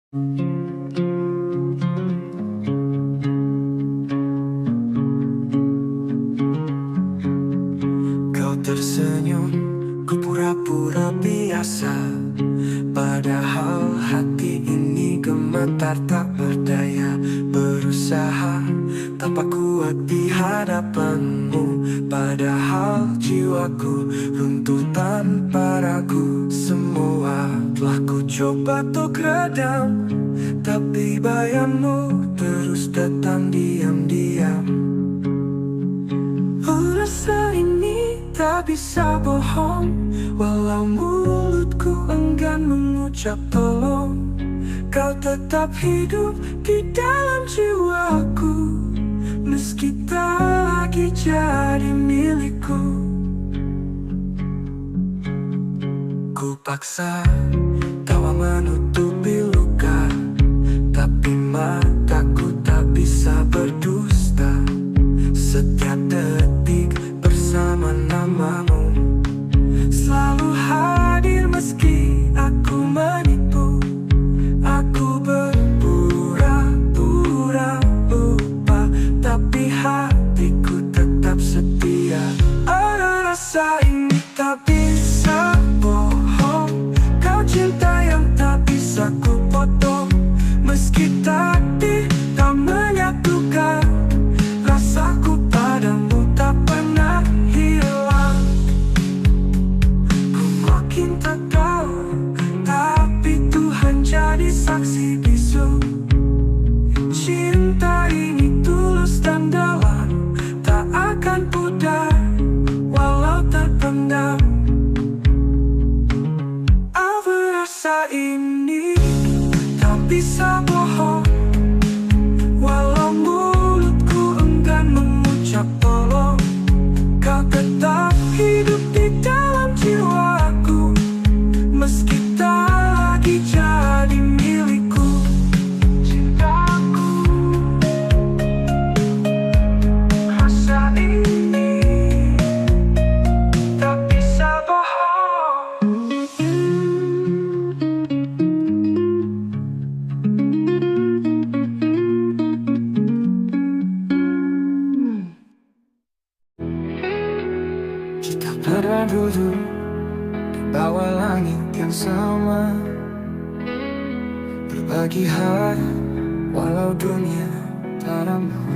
Kau tersenyum, ku pura-pura biasa. Padahal hati ini gemetar tak berdaya. Berusaha tampak kuat di hadapanmu. Padahal jiwaku runtuh tanpa ragu. Semua telah ku coba untuk redam, tapi bayangmu terus datang diam-diam. Rasa ini tak bisa bohong, walau mulutku enggan mengucap tolong. Kau tetap hidup di dalam jiwaku, meski tak lagi jadi milikku. Ku paksa tawa menutupi luka, tapi mataku tak bisa berdusta. Setiap detik bersama namamu, selalu hadir meski aku menipu. Aku berpura-pura lupa, tapi hatiku tetap setia. Ada rasa ini tak bisa bohong, kau cinta yang tak bisa ku potong. Meski takdir tak menyatukan, rasaku padamu tak pernah hilang. Ku makin tak tahu, tapi Tuhan jadi saksi bisu. Cinta ini tulus dan dalam, tak akan pudar walau terpendam. Apa rasa ini tak bisa bohong, walau mulutku enggan mengucap tolong. Kau tetap hidup di dalam jiwaku, meski tak lagi jadi milikku. Cintaku, rasa ini tak bisa bohong. Kita pernah duduk di bawah langit yang sama, berbagi hari walau dunia tak ramah.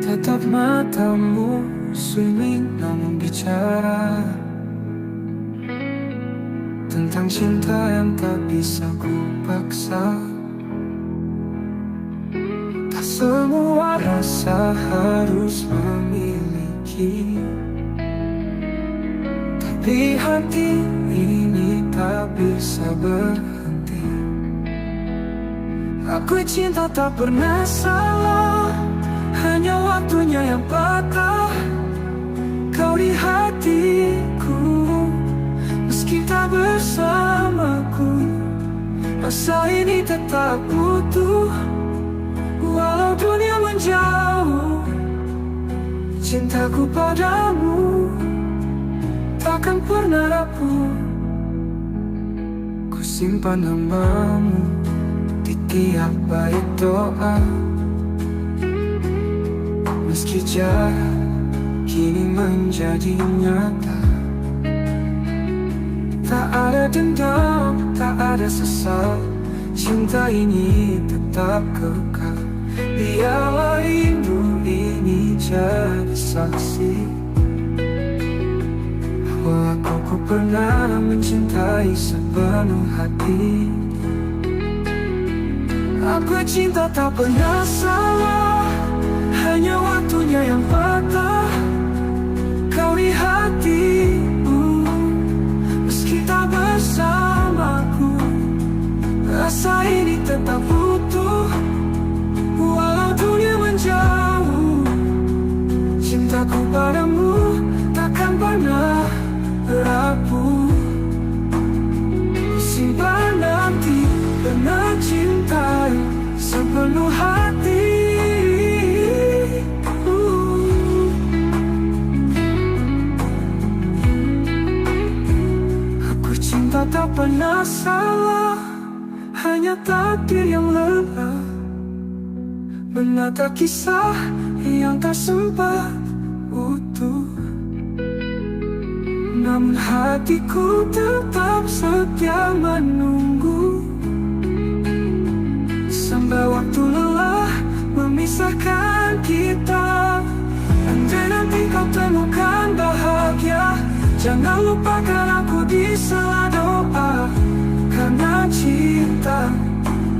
Tetap matamu swimming namun bicara tentang cinta yang tak bisa ku paksa. Tak semua rasa harus memiliki, tapi hati ini tak bisa berhenti. Aku cinta tak pernah salah, hanya waktunya yang patah. Kau di hatiku, meski tak bersamaku. Rasa ini tetap utuh, walau dunia menjauh. Cintaku padamu takkan pernah rapuh. Ku simpan namamu di tiap bait doa, meski jarak kini menjadi nyata. Tak ada dendam, tak ada sesal, cinta ini tetap kekal. Biarlah rindu ini jadi saksi bahwa aku pernah mencintai sepenuh hati. Aku cinta tak pernah salah, hanya waktunya yang patah. Kau di hatiku, meski tak bersamaku. Rasa ini tetap utuh, walau dunia menjauh. Cintaku padamu takkan pernah rapuh. Simpan nanti pernah cintai sepenuh hati. Aku cinta tak pernah salah, hanya takdir yang lelah menata kisah yang tak sempat utuh. Namun hatiku tetap setia menunggu, sampai waktu lelah memisahkan kita. Andai nanti kau temukan bahagia, jangan lupakan aku di sela doa. Karena cinta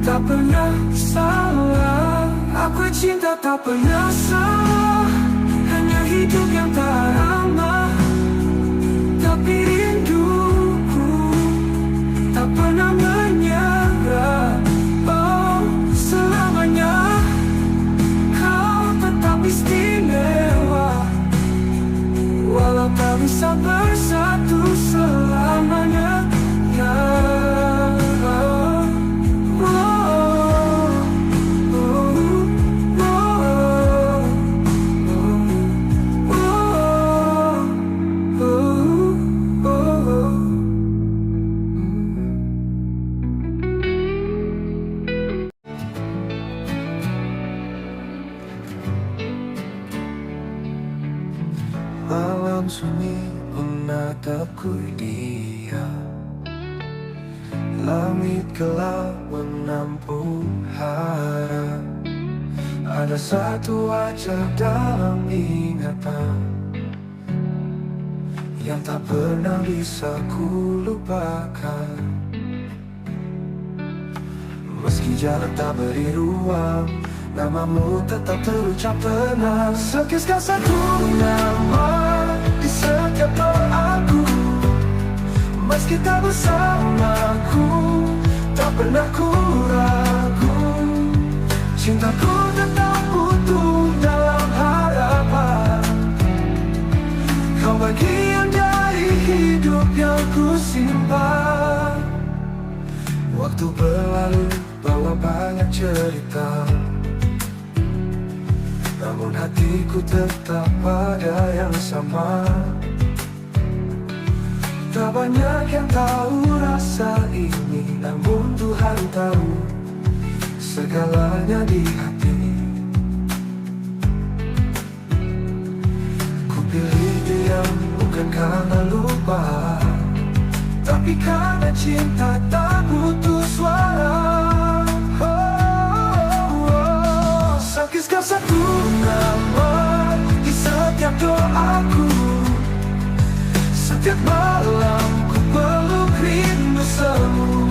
tak pernah salah. Aku cinta tak pernah salah, hanya hidup yang tak ramah. Tapi rinduku tak pernah menyerah. Oh, selamanya kau tetap istimewa, walau tak bisa bersatu selamanya. Ya, malam sunyi menatapku dia, langit gelap menampung harap. Ada satu wajah dalam ingatan yang tak pernah bisa ku lupakan. Meski jalan tak beri ruang, namamu tetap terucap tenang. Sekisah satu nama di setiap doaku, meski tak bersamaku, tak pernah ku ragu. Cintaku tetap utuh dalam harapan. Kau bagian dari hidup yang ku simpan. Waktu berlalu bawa banyak cerita, namun hatiku tetap pada yang sama. Tak banyak yang tahu rasa ini, namun Tuhan tahu segalanya di hati. Ku pilih diam bukan karena lupa, tapi karena cinta tak butuh suara. Sekisah satu nama di setiap doaku, setiap malam ku peluk rindu semu.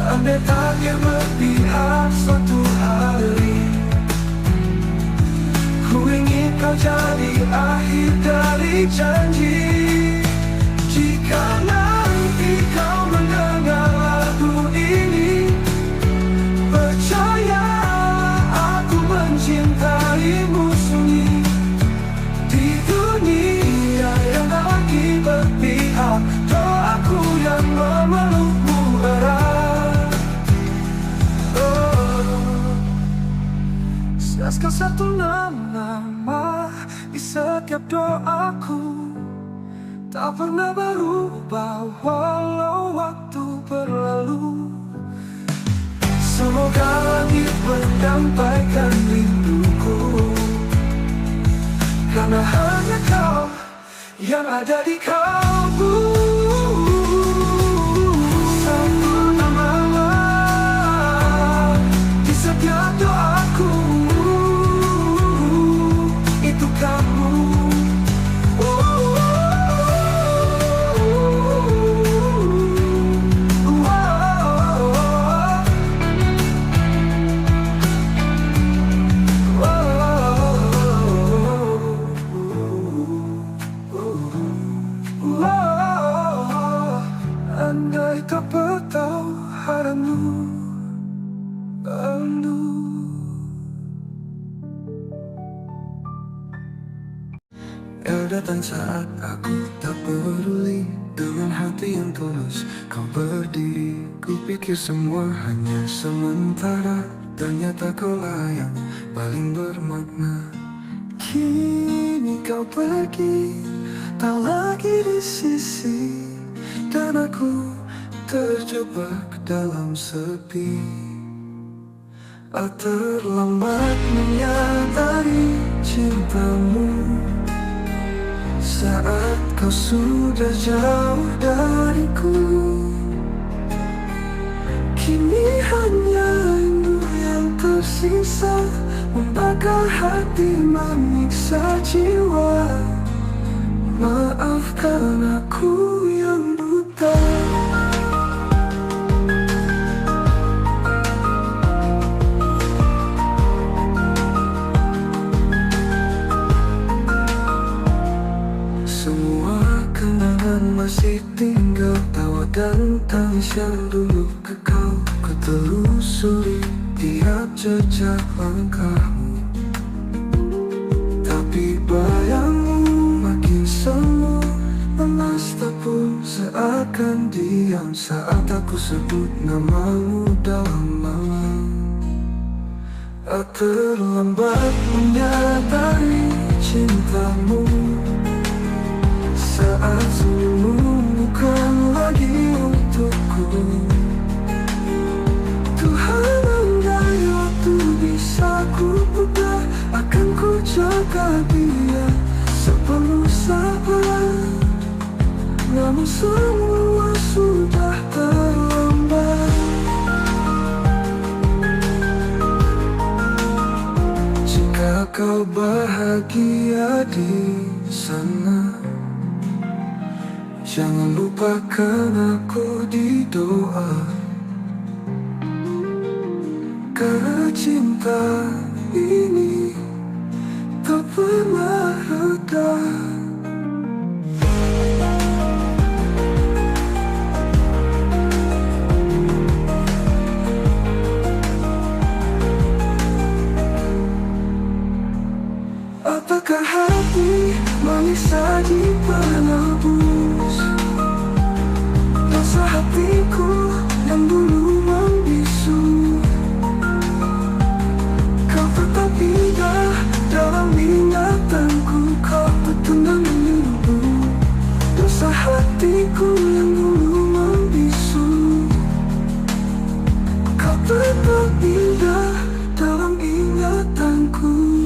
Andai takdir berpihak suatu hari, ku ingin kau jadi akhir dari janji. Jika nanti kau mendengar lagu ini, percaya aku mencintaimu sunyi. Di dunia yang tak lagi berpihak, doaku yang memelukmu erat. Sekisah satu nama di setiap doaku, tak pernah berubah walau waktu berlalu. Semoga langit menyampaikan rinduku, karena hanya kau yang ada di kalbu. Satu nama di setiap doaku, itu kamu. Andai tak bertahu haramu bandu. Kau datang saat aku tak peduli, dengan hati yang tulus kau berdiri. Ku pikir semua hanya sementara, ternyata kaulah yang paling bermakna. Kini kau pergi, tak lagi di sisi, dan aku terjebak dalam sepi. Terlambat menyadari cintamu saat kau sudah jauh dariku. Kini hanya rindu yang tersisa, membakar hati, menyiksa jiwa. Maafkan aku yang buta. Semua kenangan masih tinggal, tawa dan tangis yang dulu kekal. Ku telusuri tiap jejak langkahmu, tapi bayangmu makin semu, lemas tepung seakan diam saat aku sebut namamu dalam malam. Terlambat menyadari cintamu saat senyummu bukan lagi untukku. Tuhan, andai waktu bisa ku putar, akan ku jaga dia sepenuh sabar. Namun semua sudah terlambat. Jika kau bahagia di sana, jangan lupakan aku di doa. Karena cinta ini tak pernah reda. Apakah hati manis saji penebus dosa hatiku yang dulu membisu? Kau tetap indah dalam ingatanku, kau petundang menunggu dosa hatiku yang dulu membisu. Kau tetap indah dalam ingatanku.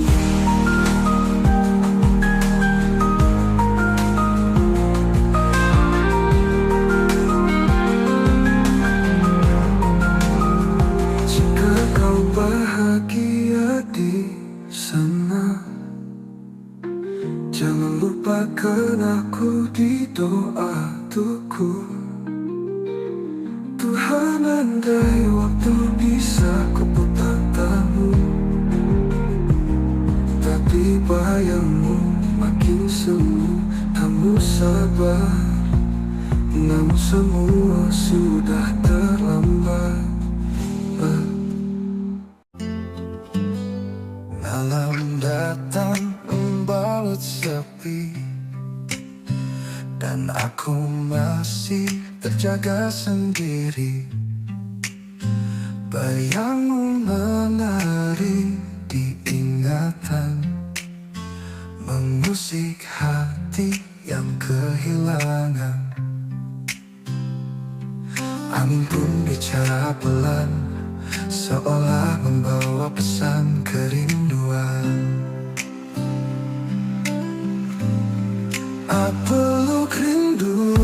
Bahagia di sana, jangan lupakan aku di doa tuku. Tuhan, andai waktu bisa ku putar tamu, tapi bayangmu makin semu, kamu sabar. Namun semua sudah terlambat. Malam datang membalut sepi, dan aku masih terjaga sendiri. Bayangmu menari di ingatan, mengusik hati yang kehilangan. Angin pun bicara pelan, seolah membawa pesan kerinduan. Peluk rindu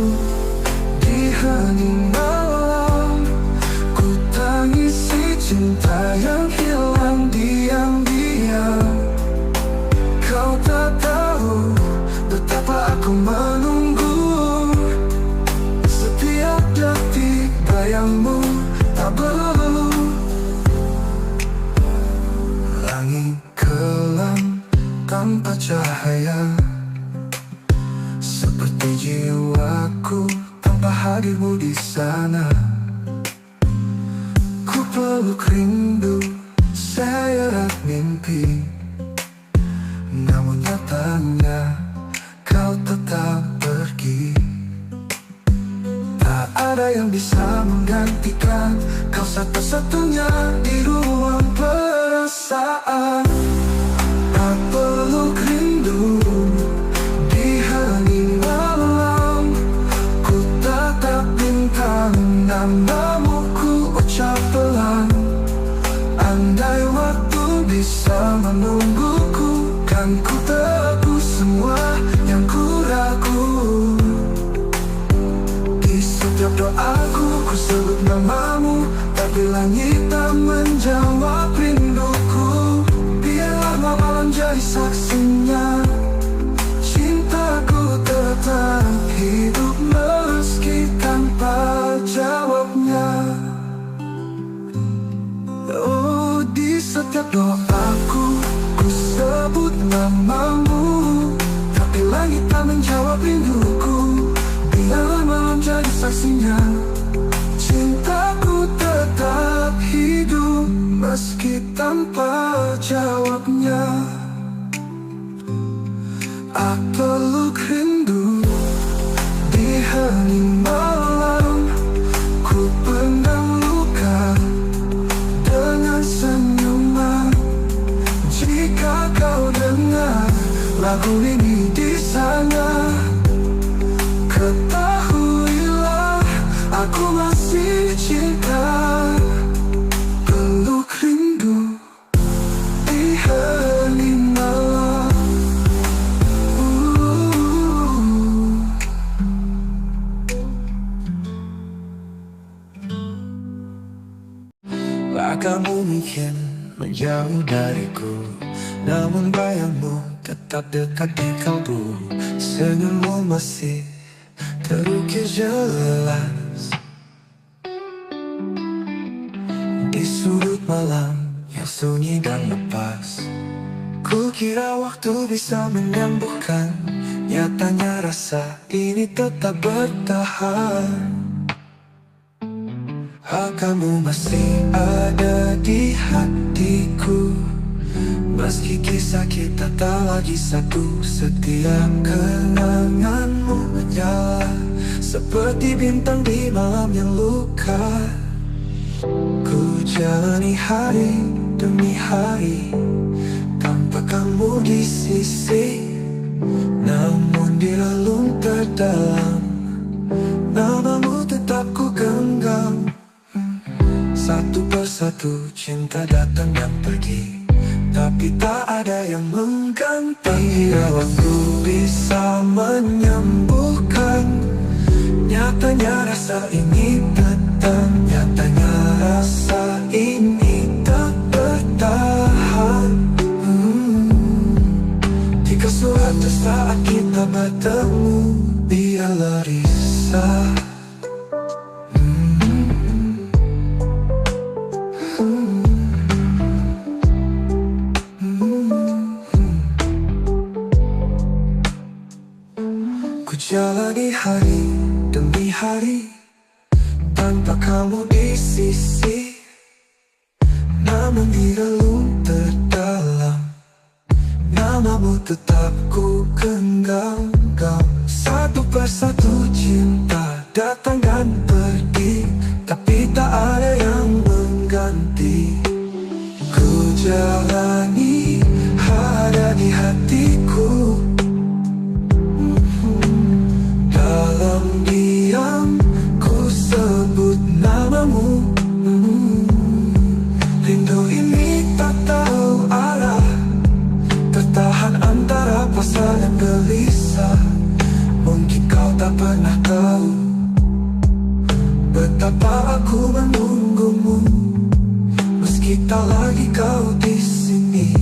di hening malam, ku tangisi cinta yang hilang diam-diam. Kau tak tahu betapa aku menunggu, setiap detik bayangmu tak berlalu. Langit kelam tanpa cahaya, seperti jiwaku tanpa hadirmu di sana. Ku peluk rindu, seret mimpi, namun nyatanya kau tetap pergi. Tak ada yang bisa menggantikan kau, satu-satunya di ruang perasaan. Tak peluk rindu di hening malam, ku tatap bintang namamu ku ucap pelan. Andai waktu bisa menungguku, kan ku tebus semua yang ku ragu. Di setiap doaku ku sebut namamu, tapi langit tak menjawab rinduku. Biarlah malam jadi saksinya, cintaku tetap hidup meski tanpa jawabnya. Oh, di setiap doaku ku sebut namamu, tapi langit tak menjawab rinduku. Biarlah malam jadi saksinya, cintaku tetap hidup meski tanpa jawabnya. Aku peluk rindu di hening malam, ku pendam luka dengan senyuman. Jika kau dengar lagu ini di sana, ketahuilah aku masih cinta. Peluk rindu di hening malam. Kamu mungkin menjauh dariku, namun bayangmu tetap dekat di kalbu. Senyummu masih terukir jelas di sudut malam yang sunyi dan lepas. Ku kira waktu bisa menyembuhkan, nyatanya rasa ini tetap bertahan. Kamu masih ada di hatiku, meski kisah kita tak lagi satu. Setiap kenanganmu menyala seperti bintang di malam yang luka. Ku jalani hari demi hari tanpa kamu di sisi, namun di relung terdalam namamu tetap ku genggam. Satu persatu cinta datang dan pergi, tapi tak ada yang mengganti. Bila waktu bisa menyembuhkan, nyatanya rasa ini datang. Nyatanya rasa ini tak bertahan. Jika suatu saat kita bertemu, biarlah risau. Jalani hari demi hari tanpa kamu di sisi, namun di relung terdalam namamu tetap ku genggam. Satu persatu cinta datang dan pergi, tapi tak ada yang mengganti. Ku jalani ada di hatiku, dalam diam ku sebut namamu. Rindu ini tak tahu arah, tertahan antara pasrah dan gelisah. Mungkin kau tak pernah tahu betapa aku menunggumu, meski tak lagi kau di sini.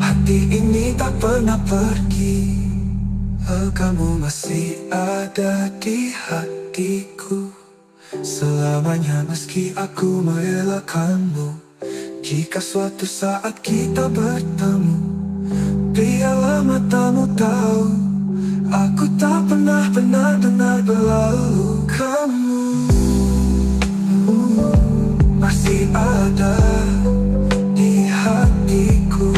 Hati ini tak pernah pergi. Kamu masih ada di hatiku selamanya, meski aku merelakanmu. Jika suatu saat kita bertemu, biarlah matamu tahu aku tak pernah benar-benar berlalu. Kamu masih ada di hatiku.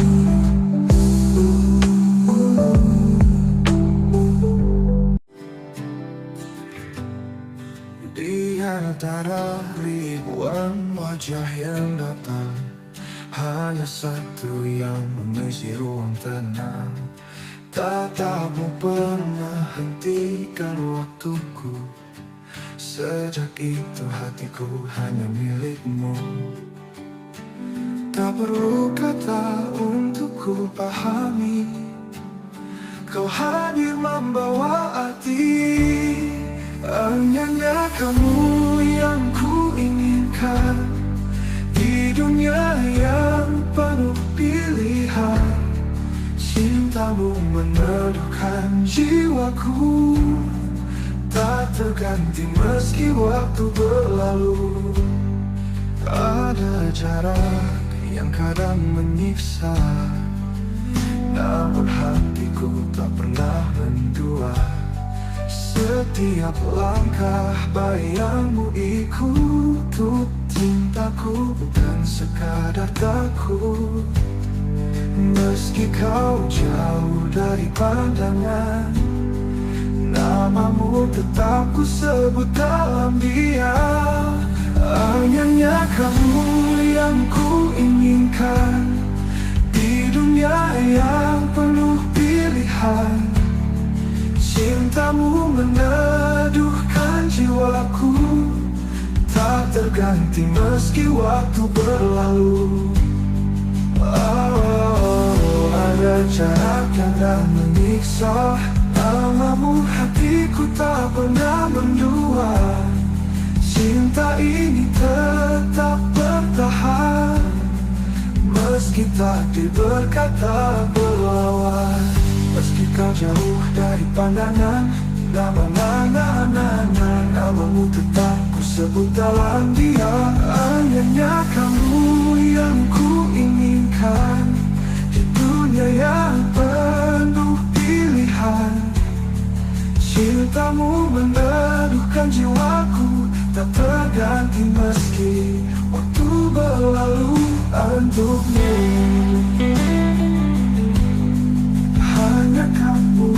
Di antara ribuan wajah yang datang, hanya satu yang mengisi ruang tenang. Tatapmu pernah hentikan waktuku Sejak itu hatiku hanya milikmu. Tak perlu kata untuk ku pahami, kau hadir membawa arti. Hanya kamu yang ku inginkan di dunia yang penuh pilihan. Cintamu meneduhkan jiwaku, tak terganti meski waktu berlalu. Ada jarak yang kadang menyiksa, namun hatiku tak pernah mendua. Setiap langkah bayangmu ikut untuk cintaku, bukan sekadar takut. Meski kau jauh dari pandangan, namamu tetap ku sebut dalam diam. Hanya kamu yang ku inginkan di dunia yang penuh pilihan. Cintamu meneduhkan jiwaku, tak terganti meski waktu berlalu. Ada jarak yang tak menyiksa, namamu hatiku tak pernah mendua. Cinta ini tetap bertahan, meski takdir berkata berlawan. Meski kau jauh dari pandangan, namamu tetap ku sebut dalam diam. Hanya kamu yang ku inginkan di dunia yang penuh pilihan. Cintamu meneduhkan jiwaku, tak terganti meski waktu berlalu. Untukmu hanya kamu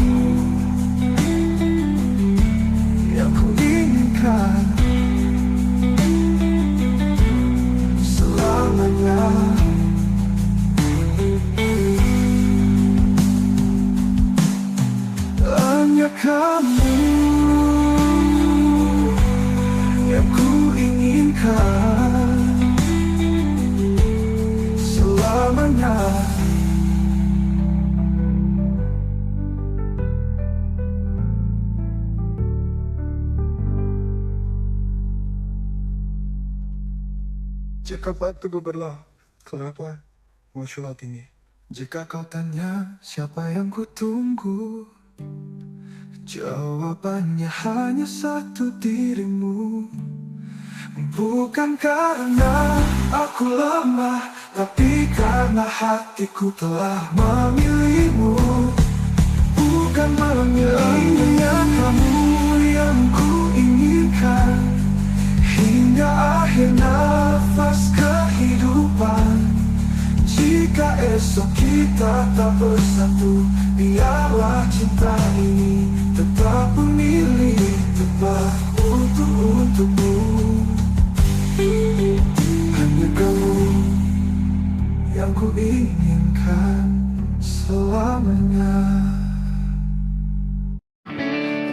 yang ku inginkan selamanya. Hanya kamu yang ku inginkan selamanya. Jika waktu berlalu, kenapa muncul ini? Jika kau tanya siapa yang ku tunggu, jawabannya hanya satu, dirimu. Bukan karena aku lemah, tapi karena hatiku telah memilihmu. Bukan memilihnya kamu yang ku inginkan hingga akhir nafas kehidupan. Jika esok kita tak bersatu, biarlah cinta ini tetap memilih tepat untukmu. Hanya kamu yang ku inginkan selamanya.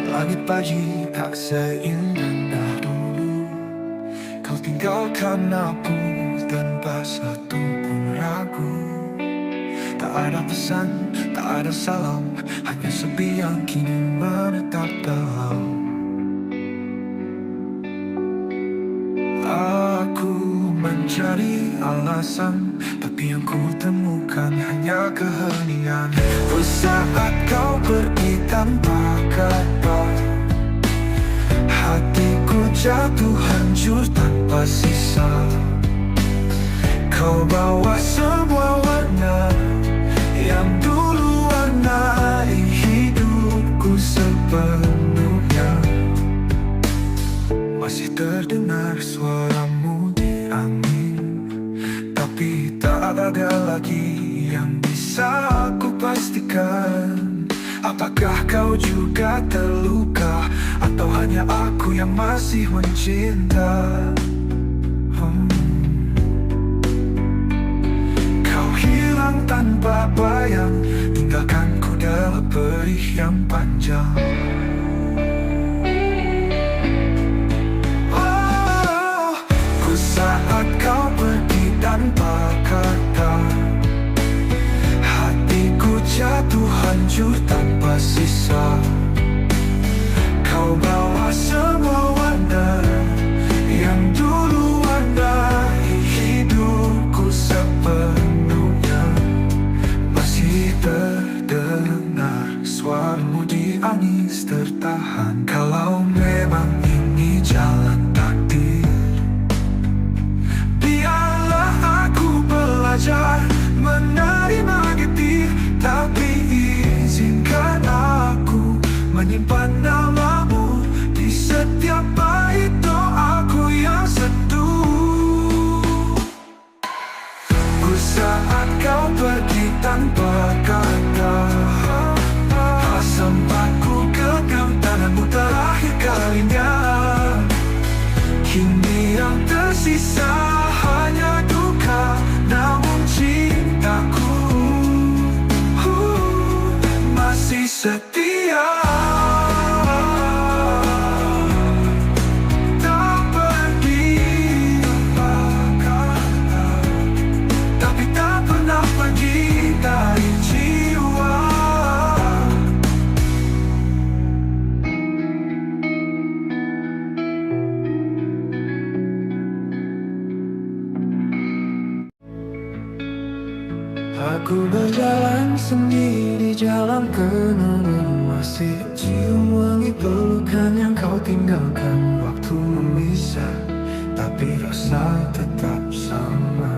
Langit pagi tak seindah dulu, kau tinggalkan aku tanpa satu pun ragu. Tak ada pesan, tak ada salam, hanya sepi yang kini menetap dalam. Aku mencari alasan, tapi yang ku temukan hanya keheningan. Saat kau pergi tanpa kata, hatiku jatuh hancur tanpa sisa. Kau bawa semua warna yang dulu warnai hidupku sepenuhnya. Masih terdengar suaramu di angin, tapi tak ada lagi yang bisa aku pastikan. Apakah kau juga terluka, atau hanya aku yang masih mencinta? Kau hilang tanpa bayang, tinggalkanku dalam perih yang panjang. hancur tanpa sisa. Kau bawa semua warna yang dulu warnai hidupku sepenuhnya. Masih terdengar suaramu di angis tertahan. Kalau memang ini jalan takdir, biarlah aku belajar menerima getir. Tapi izinkan aku menyimpan namamu di setiap bait doaku yang sentuh. Ku saat kau pergi tanpa kata, sempat ku genggam tanganmu terakhir kalinya. Kini yang tersisa hanya duka, namun cintaku masih setia. Tak pergi tapi tak pernah pergi dari jiwa. Aku berjalan sendiri, jalan kenangan, masih cium wangi pelukan yang kau tinggalkan. Waktu memisah, tapi rasa tetap sama.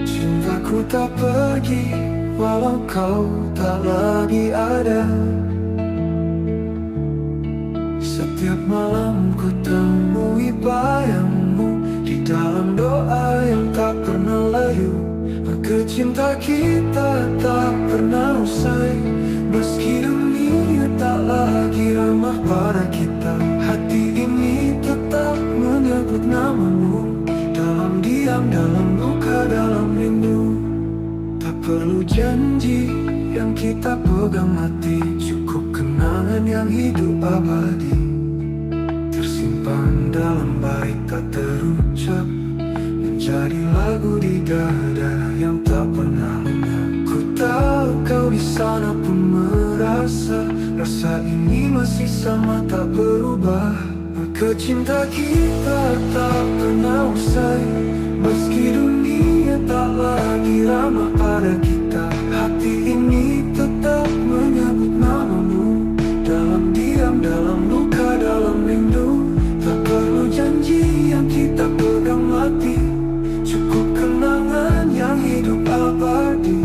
Cintaku tak pergi, walau kau tak lagi ada. Setiap malam ku temui bayangmu di dalam doa yang tak pernah layu. Maka cinta kita tak pernah usai, meski dunia tak lagi ramah pada kita. Hati ini tetap menyebut namamu, dalam diam, dalam luka, dalam rindu. Tak perlu janji yang kita pegang mati, cukup kenangan yang hidup abadi, tersimpan dalam bait tak terucap, menjadi lagu di dada yang tak pernah lenyap. Ku tahu kau di sana pun merasa rasa ini masih sama tak berubah. Maka cinta kita tak pernah usai, meski dunia tak lagi ramah pada kita. Hati ini tetap menyebut namamu, dalam diam, dalam luka, dalam rindu. Tak perlu janji yang kita pegang mati, cukup kenangan yang hidup abadi,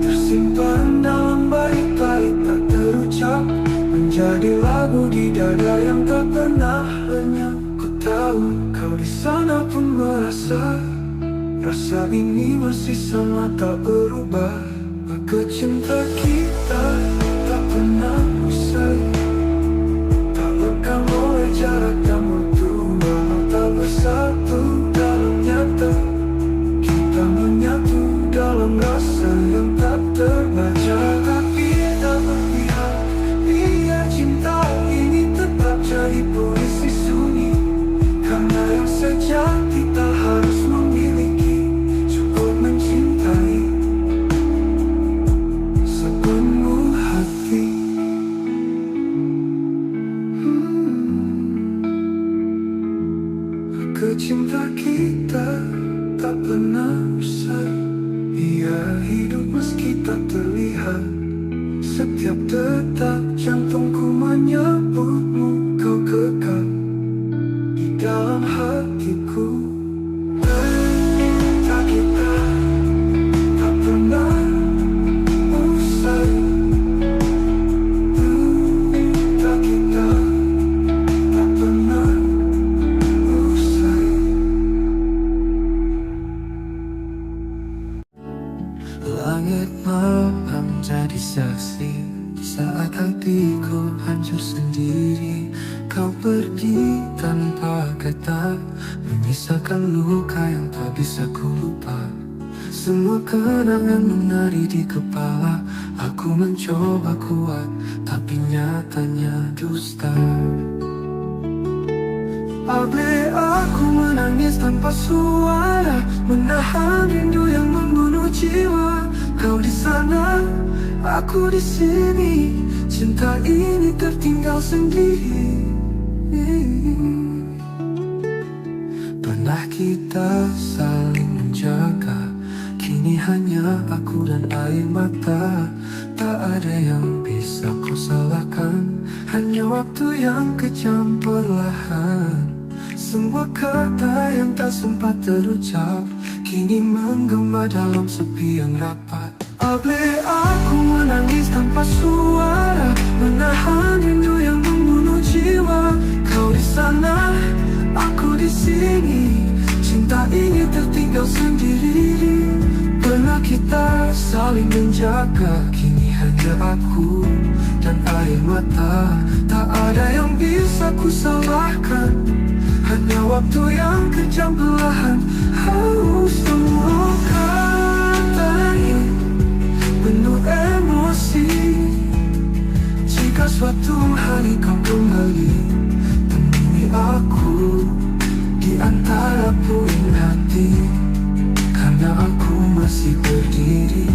tersimpan dalam bait-bait tak terucap, menjadi lagu di dada yang tak pernah lenyap. Ku tahu kau di sana pun merasa rasa ini masih sama tak berubah. Maka cinta kita tak pernah usai, tak lekang oleh jarak dan waktu, walau tak bersatu dalam nyata. Kita menyatu dalam rasa yang tak terbaca. Tapi tak berpihak, biar cinta ini tetap jadi puisi sunyi. Karena yang sejati tak harus memiliki, cukup mencintai sepenuh hati. Cinta kita tak pernah usai, ia hidup meski tak terlihat. Setiap detak jantungku menyebutmu, kau kekal di dalam hatiku. Cinta kita tak pernah usai, cinta kita tak pernah usai. Langit malam jadi saksi saat hatiku hancur sendiri. Kau pergi tanpa kata, menyisakan luka yang tak bisa ku lupa. Semua kenangan menari di kepala. Aku mencoba kuat, tapi nyatanya dusta. Abe aku menangis tanpa suara, menahan rindu yang membunuh jiwa. Kau di sana, aku di sini. Cinta ini tertinggal sendiri. Pernah kita saling menjaga, kini hanya aku dan air mata. Tak ada yang bisa kau salahkan, hanya waktu yang kejam perlahan. Semua kata yang tak sempat terucap kini menggema dalam sepi yang rapat. Boleh aku menangis tanpa suara, menahan rindu yang membunuh jiwa. Kau di sana, aku di sini. Cinta ini tertinggal sendiri. Pernah kita saling menjaga, kini hanya aku dan air mata. Tak ada yang bisa ku salahkan, hanya waktu yang kejam perlahan. Semua kata ini penuh emosi. Jika suatu hari kau kembali, temui aku di antara puing hati. Karena aku masih berdiri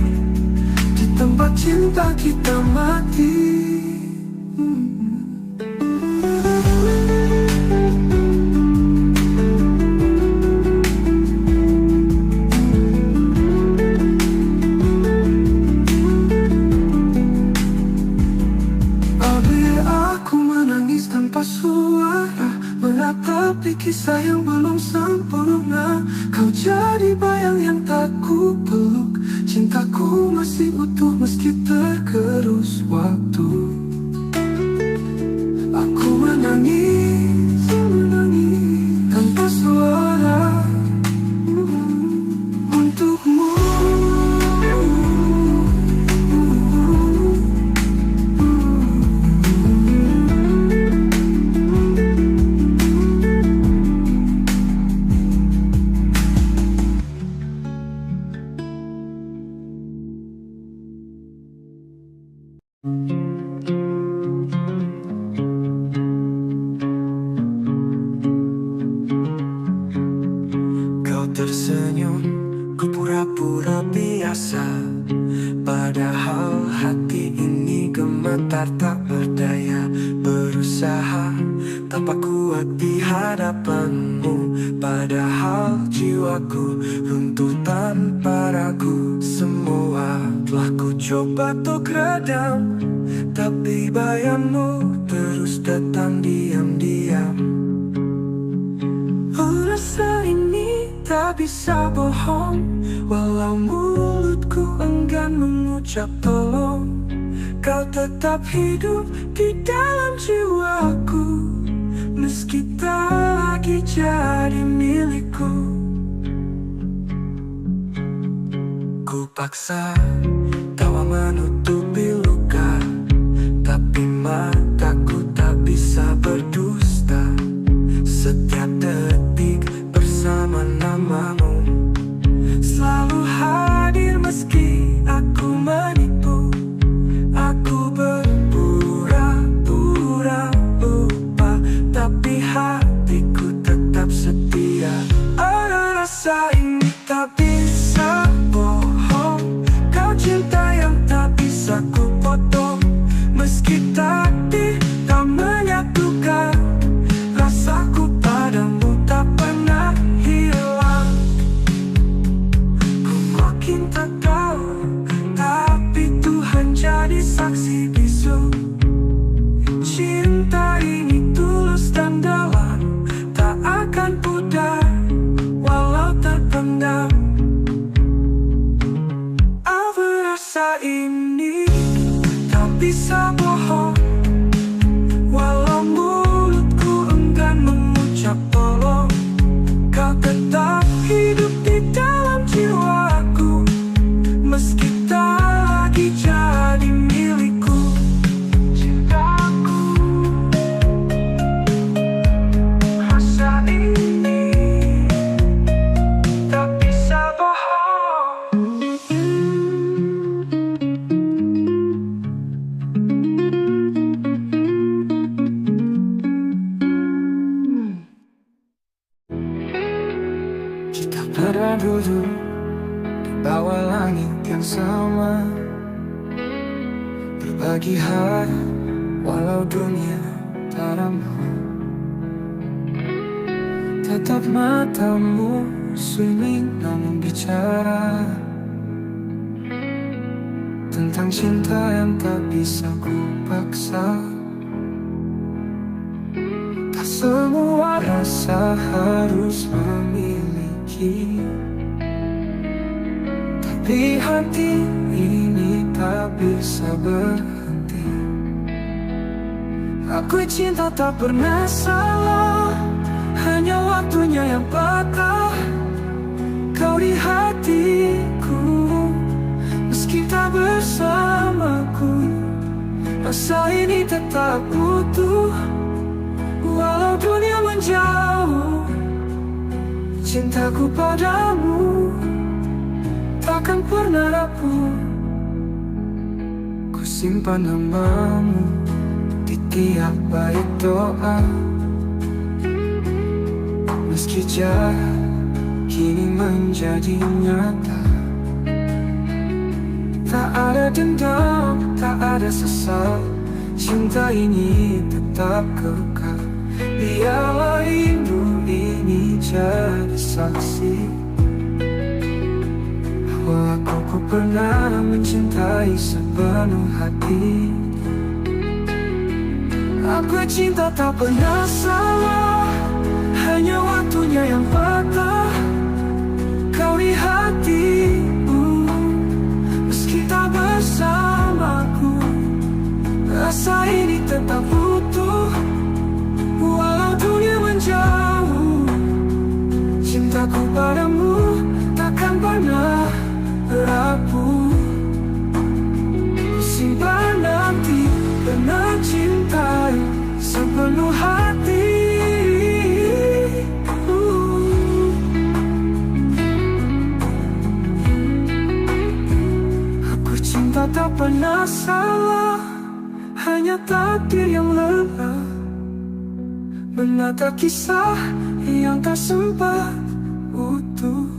di tempat cinta kita mati. Tanpa suara, menatapi kisah yang belum sempurna. Kau jadi bayang yang tak ku peluk. Cintaku masih utuh meski tergerus waktu. Aku menangis tanpa suara untukmu. Kau tersenyum, ku pura-pura biasa. Padahal hati ini gemetar tak berdaya. Berusaha tanpa kuat di hadapanmu. Padahal jiwaku runtuh tanpa ragu. Semua telah ku coba untuk redam, tapi bayangmu terus datang diam-diam. Rasa ini tak bisa bohong, walau mulutku enggan mengucap tolong. Kau tetap hidup di dalam jiwaku, meski tak lagi jadi milikku. Ku paksa tawa menutupi luka, tapi mataku tak bisa berdusta. Setiap detik bersama namamu, selalu hadir meski aku menipu. Aku berpura-pura lupa, tapi hatiku tetap setia. Ada rasa ini tak bisa bohong. Kau cinta yang tak bisa ku potong, meski takdir tak menyatukan. Rasaku padamu tak pernah hilang. Ku makin tak tahu, tapi Tuhan jadi saksi bisu. Cinta ini tulus dan dalam, tak akan pudar walau terpendam. Apa rasa ini tak bisa bohong, walau mulutku enggan mengucap tolong. Kau tetap hidup di dalam jiwaku, meski tak lagi jadi milikku. Cintaku, rasa ini tak bisa bohong. Kita pernah duduk di bawa langit yang sama, berbagi hari walau dunia tak ramah. Tetap matamu sunyi namun bicara tentang cinta yang tak bisa ku paksa. Tak semua rasa harus memiliki, tapi hati ini tak bisa berhenti. Aku cinta tak pernah salah, hanya waktunya yang patah. Kau di hatiku, meski tak bersamaku, rasa ini tetap utuh. Walau dunia menjauh, cintaku padamu takkan pernah rapuh. Ku simpan namamu di tiap bait doa, meski jarak kini menjadi nyata. Tak ada dendam, tak ada sesal, cinta ini tetap kekal. Biarlah rindu ini jadi saksi bahwa aku pernah mencintai sepenuh hati. Aku cinta tak pernah salah, hanya waktunya yang patah. Kau di hatiku, meski tak bersamaku, rasa ini tetap utuh. Walau dunia menjauh, cintaku padamu takkan pernah rapuh. Simpan nanti pernah cintai sepenuh hati. Aku cinta tak pernah salah, hanya takdir yang lelah menata kisah yang tak sempat utuh.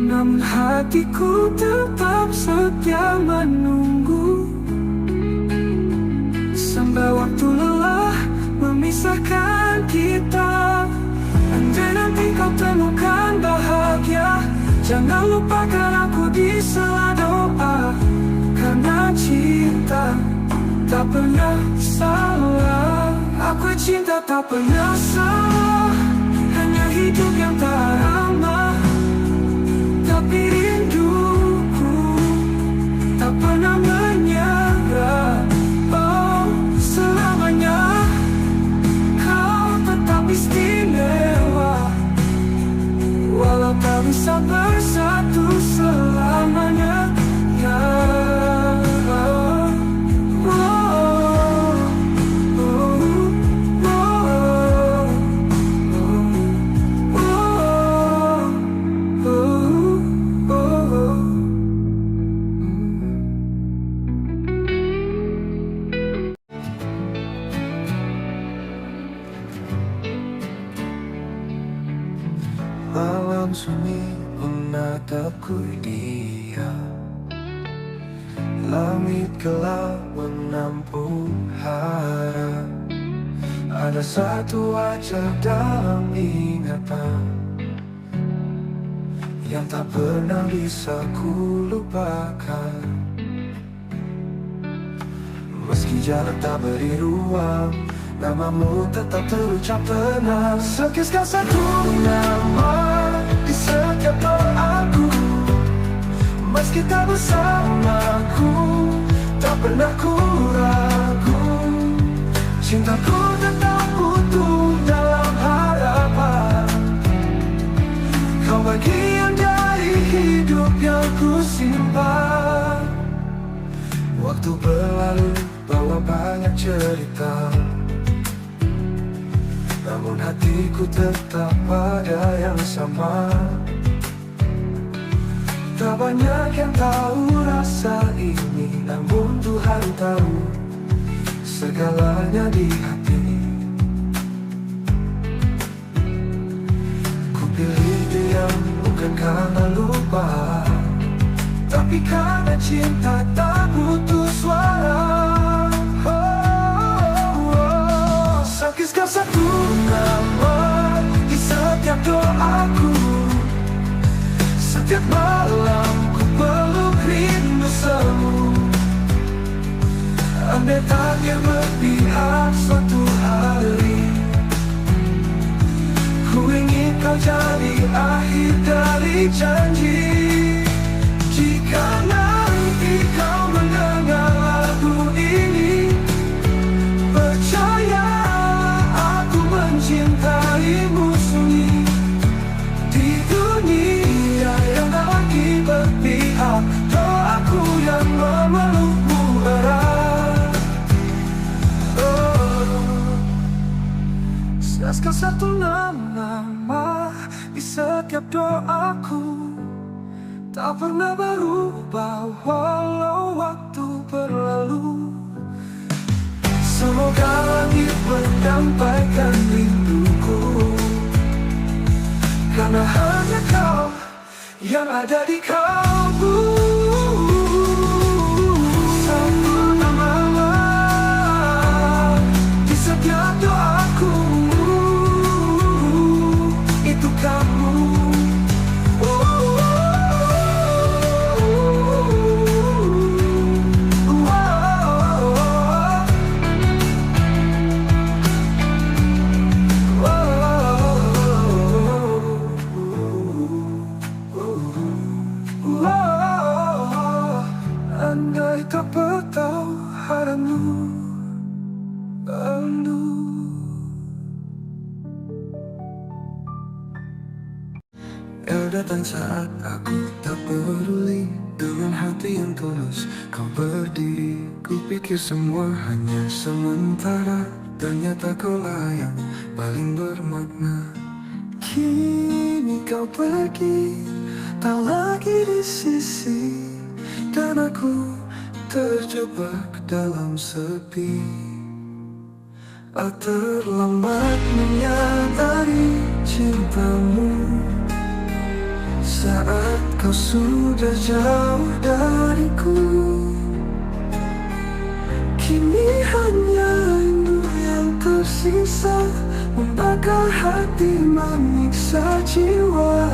Namun hatiku tetap setia menunggu, sampai waktu lelah memisahkan kita. Andai nanti kau temukan bahagia, jangan lupakan aku di sela doa. Karena cinta tak pernah salah. Aku cinta tak pernah salah, hanya hidup yang tak ramah. Tapi rinduku tak pernah menyerah. Oh, selamanya kau tetap istimewa, walau tak bisa bersatu selamanya. Ya, malam sunyi menatapku dia, langit gelap menampung harap. Ada satu wajah dalam ingatan yang tak pernah bisa ku lupakan. Meski jarak tak beri ruang, namamu tetap terucap tenang. Sekiskan satu nama di setiap doaku, meski tak bersamaku, tak pernah ku ragu. Cintaku tetap utuh dalam harapan. Kau bagian dari hidup yang ku simpan. Waktu berlalu bawa banyak cerita, namun hatiku tetap pada yang sama. Tak banyak yang tahu rasa ini, namun Tuhan tahu segalanya di hati. Ku pilih diam bukan karena lupa, tapi karena cinta tak butuh suara. Sakitkan satu nama di setiap doaku. Setiap malam ku peluk rindu semu. Andai takdir berpihak suatu hari, ku ingin kau jadi akhir dari janji. Jika nanti kau mendengar lagu ini, percaya aku mencintaimu sunyi. Di dunia yang tak lagi berpihak, doaku yang memelukmu erat. Siaskan satu nama di setiap doaku, tak pernah berubah walau waktu berlalu. Semoga langit menyampaikan rinduku, karena hanya kau yang ada di kalbu. Satu nama di setiap doaku, itu kamu. Andai tak bertahu haramu rindu. Datang saat aku tak peduli, dengan hati yang tulus kau berdiri. Kupikir semua hanya sementara, ternyata kaulah yang paling bermakna. Kini kau pergi, tak lagi di sisi, dan aku terjebak dalam sepi. Terlambat menyadari cintamu saat kau sudah jauh dariku. Kini hanya rindu yang tersisa, membakar hati, menyiksa jiwa.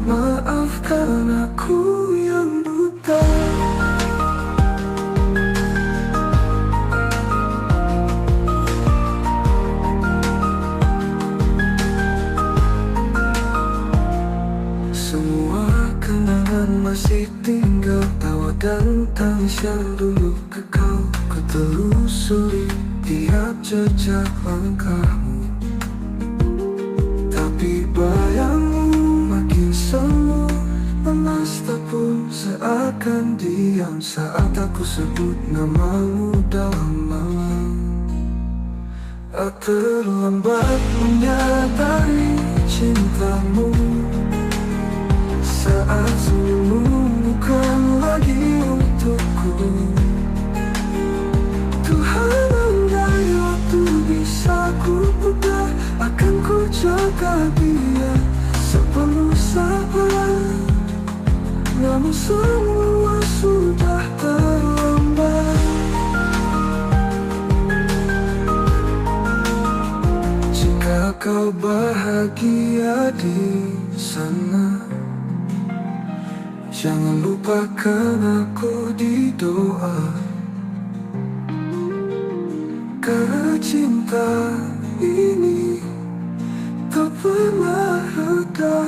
Maafkan aku yang buta. Semua kenangan masih tinggal, tawa dan tangis yang dulu kekal. Ku telusuri tiap jejak langkahmu, tapi bayangmu makin semu. Lemas tak pun seakan diam saat aku sebut namamu dalam malam. Terlambat menyadari cintamu saat senyummu bukan lagi untukku. Tuhan, andai waktu bisa ku putar, akan ku jaga dia sepenuh sabar. Namun semua sudah terlambat. Jika kau bahagia di sana, jangan lupakan aku di doa. Karena cinta ini tak pernah reda.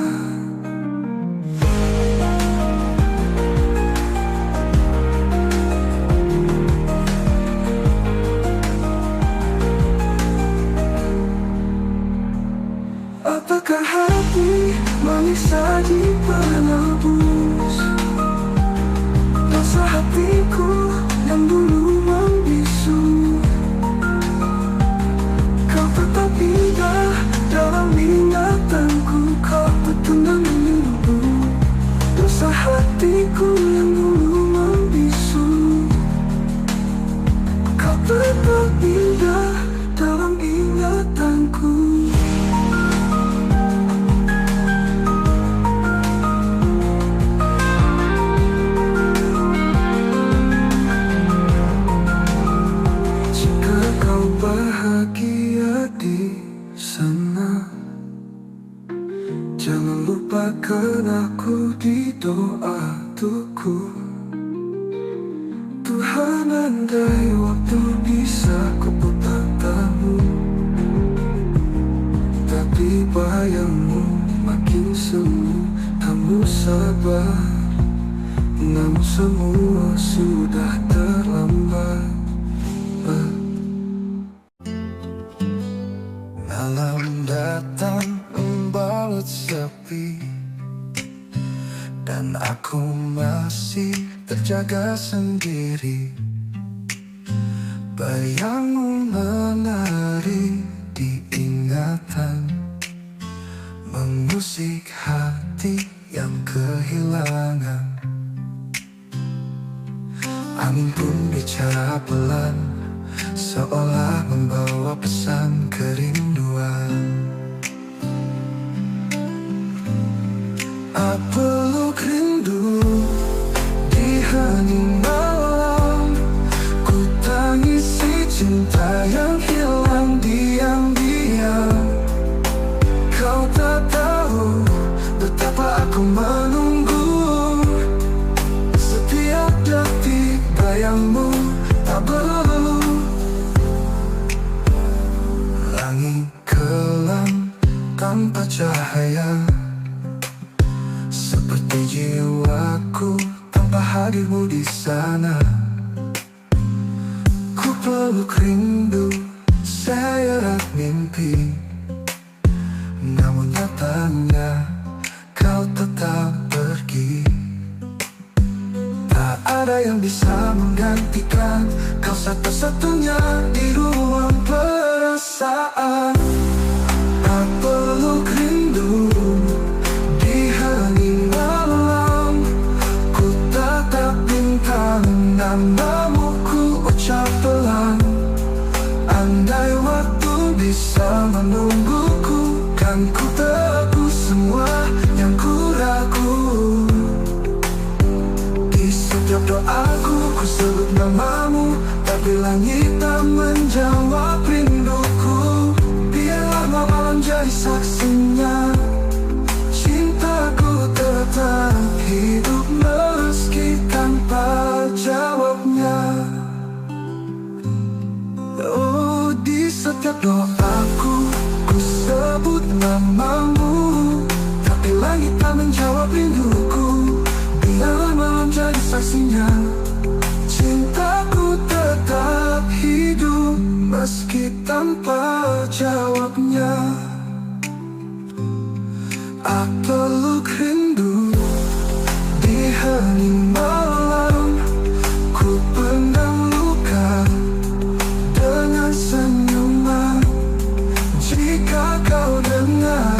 Apakah hati manis saji penebus dosa hatiku yang dulu membisu? Kau tetap indah dalam ingatanku, kau betul menunggu dosa hatiku yang dulu membisu. Kau tetap indah dalam ingatanku. di sana. Jangan lupakan aku di doa tuku. Tuhan, andai waktu bisa kuputar tahu, tapi bayangmu makin semu. Kamu sabar, namun semua sudah terlambat. Malam datang membalut sepi, dan aku masih terjaga sendiri. Bayangmu menari di ingatan, mengusik hati yang kehilangan. Angin pun bicara pelan, seolah membawa pesan kerinduan. Peluk rindu di hening malam, ku tangisi cinta yang hilang diam-diam. Kau tak tahu betapa aku menunggu, setiap detik bayangmu tak berlalu. Langit kelam tanpa cahaya, seperti jiwaku tanpa hadirmu di sana. Ku peluk rindu, seret mimpi, namun nyatanya kau tetap pergi. Tak ada yang bisa menggantikan kau, satu-satunya di ruang perasaan. Tak peluk rindu di hening malam, ku tatap bintang, namamu ku ucap pelan. Andai waktu bisa menungguku, kan ku tebus semua yang ku ragu. Di setiap doaku ku sebut namamu, tapi langit tak menjawab rinduku. Biarlah malam jadi saksinya, cintaku tetap hidup meski tanpa jawabnya. Oh, di setiap doaku ku sebut namamu, tapi langit tak menjawab rinduku. Biarlah malam jadi saksinya, cintaku tetap hidup meski tanpa jawabnya. Aku peluk rindu di hening malam, ku pendam luka dengan senyuman. Jika kau dengar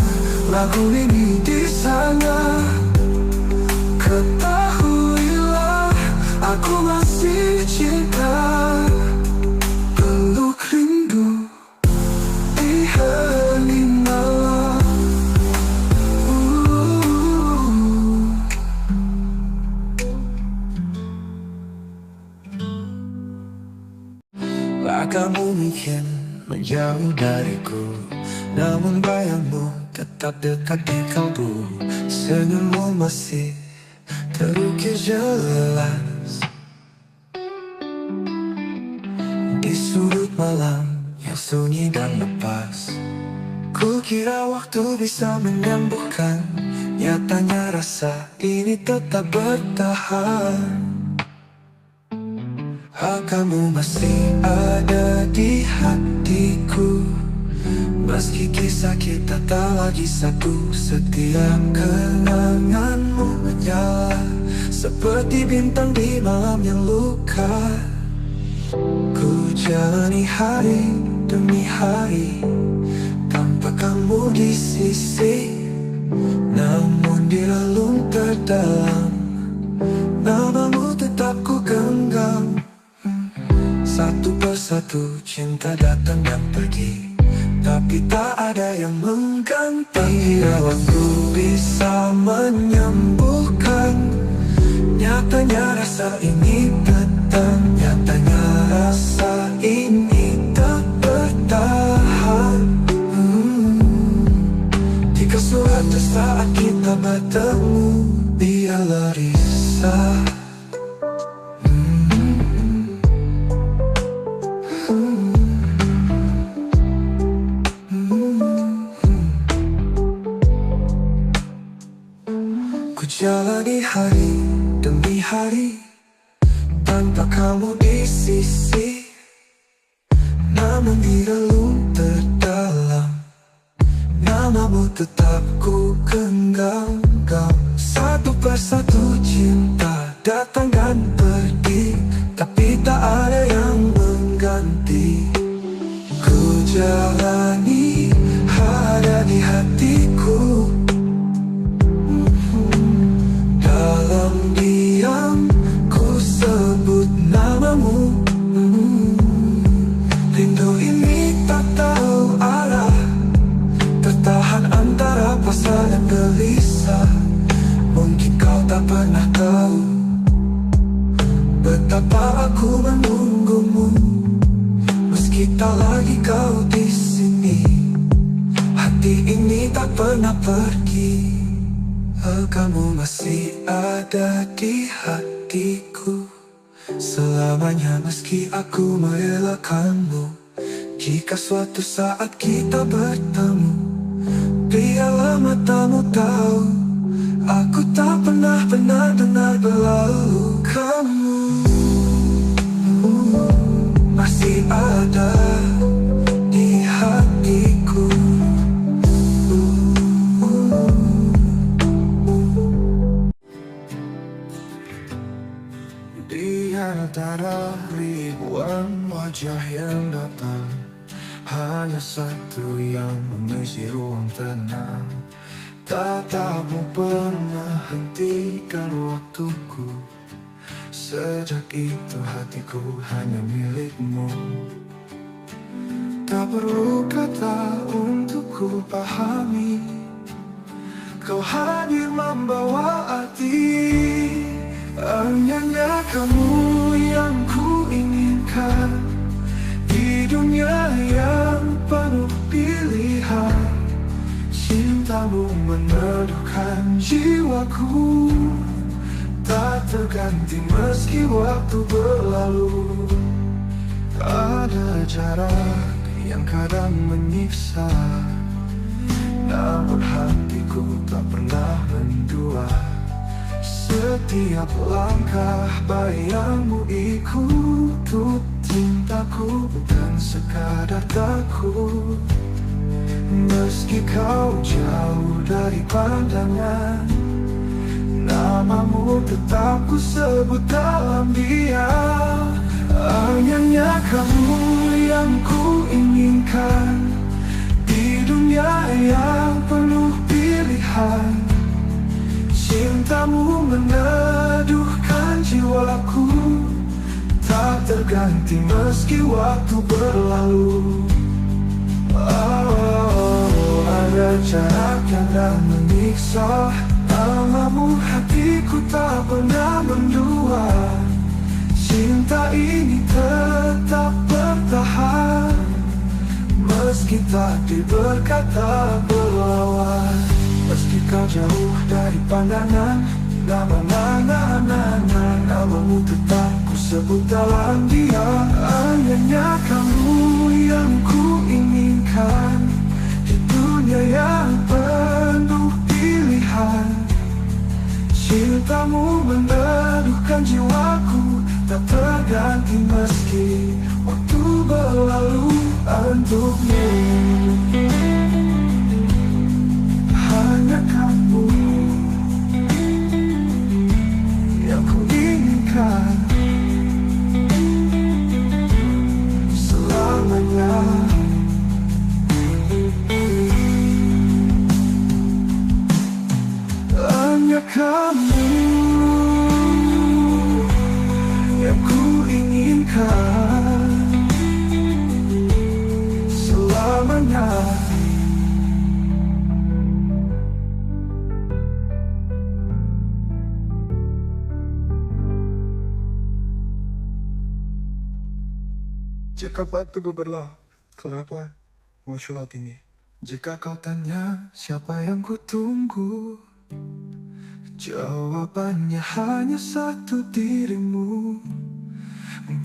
lagu ini di sana, ketahuilah aku masih cinta. Peluk rindu di hening malam. Kamu mungkin menjauh dariku, namun bayangmu tetap dekat di kalbu. Senyummu masih terukir jelas di sudut malam yang sunyi dan lepas. Ku kira waktu bisa menyembuhkan, nyatanya rasa ini tetap bertahan. Kamu masih ada di hatiku, meski kisah kita tak lagi satu. Setiap kenanganmu menyala seperti bintang di malam yang luka. Ku jalani hari demi hari tanpa kamu di sisi, namun di relung terdalam namamu tetap ku genggam. Satu persatu cinta datang dan pergi, tapi tak ada yang mengganti. Bila waktu bisa menyembuhkan, nyatanya rasa ini tetap. Nyatanya rasa ini tak bertahan. jalani hari demi hari tanpa kamu di sisi. Namun di relung terdalam namamu tetap ku genggam. Satu persatu cinta datang dan pergi, tapi tak ada yang mengganti. Ku jalani ada di hatiku. Dalam diam ku sebut namamu. Rindu ini tak tahu arah, tertahan antara pasrah dan gelisah. Mungkin kau tak pernah tahu betapa aku menunggumu. Meski tak lagi kau di sini, hati ini tak pernah pergi. Kamu masih ada di hatiku selamanya, meski aku merelakanmu. Jika suatu saat kita bertemu, biarlah matamu tahu aku tak pernah benar-benar berlalu. Kamu masih ada di hatiku. Di antara ribuan wajah yang datang, hanya satu yang mengisi ruang tenang. Tatapmu pernah hentikan waktuku. Sejak itu hatiku hanya milikmu. Tak perlu kata untuk ku pahami, kau hadir membawa arti. Hanya kamu yang ku inginkan di dunia yang penuh pilihan. Cintamu meneduhkan jiwaku, tak terganti meski waktu berlalu. Ada jarak yang kadang menyiksa, namun hatiku tak pernah mendua. Setiap langkah bayangmu ikut cintaku, bukan sekadar takut. Meski kau jauh dari pandangan, namamu tetap ku sebut dalam diam. Hanya kamu yang ku inginkan di dunia yang penuh pilihan. Cintamu meneduhkan jiwaku, tak terganti meski waktu berlalu. Ada jarak yang tak menyiksa, namamu hatiku tak pernah mendua. Cinta ini tetap bertahan, meski takdir berkata berlawan. Meski kau jauh dari pandangan, namamu tetap ku sebut dalam diam. Hanya kamu yang ku inginkan di dunia yang penuh pilihan. Cintamu meneduhkan jiwaku, tak terganti meski waktu berlalu. Untukmu hanya kamu yang ku inginkan selamanya. Hanya kamu yang ku inginkan selamanya. Jika waktu berlalu, kenapa muncul ini? Jika kau tanya siapa yang ku tunggu, jawabannya hanya satu, dirimu.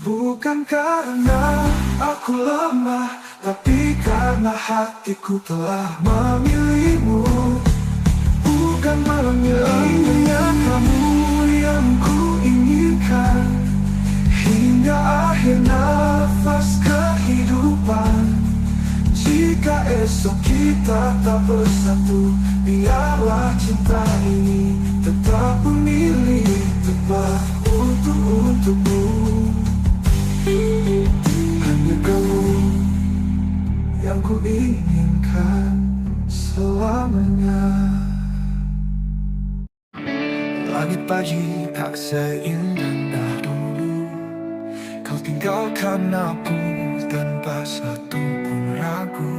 Bukan karena aku lemah, tapi karena hatiku telah memilihmu. Bukan memilihmu yang kamu yang ku inginkan hingga akhir nafas kehidupan. Jika esok kita tak bersatu, biarlah cinta ini tetap memilih tempat untukmu. Hanya kamu yang ku inginkan selamanya. Langit pagi tak seindah dulu, kau tinggalkan aku tanpa satu pun ragu.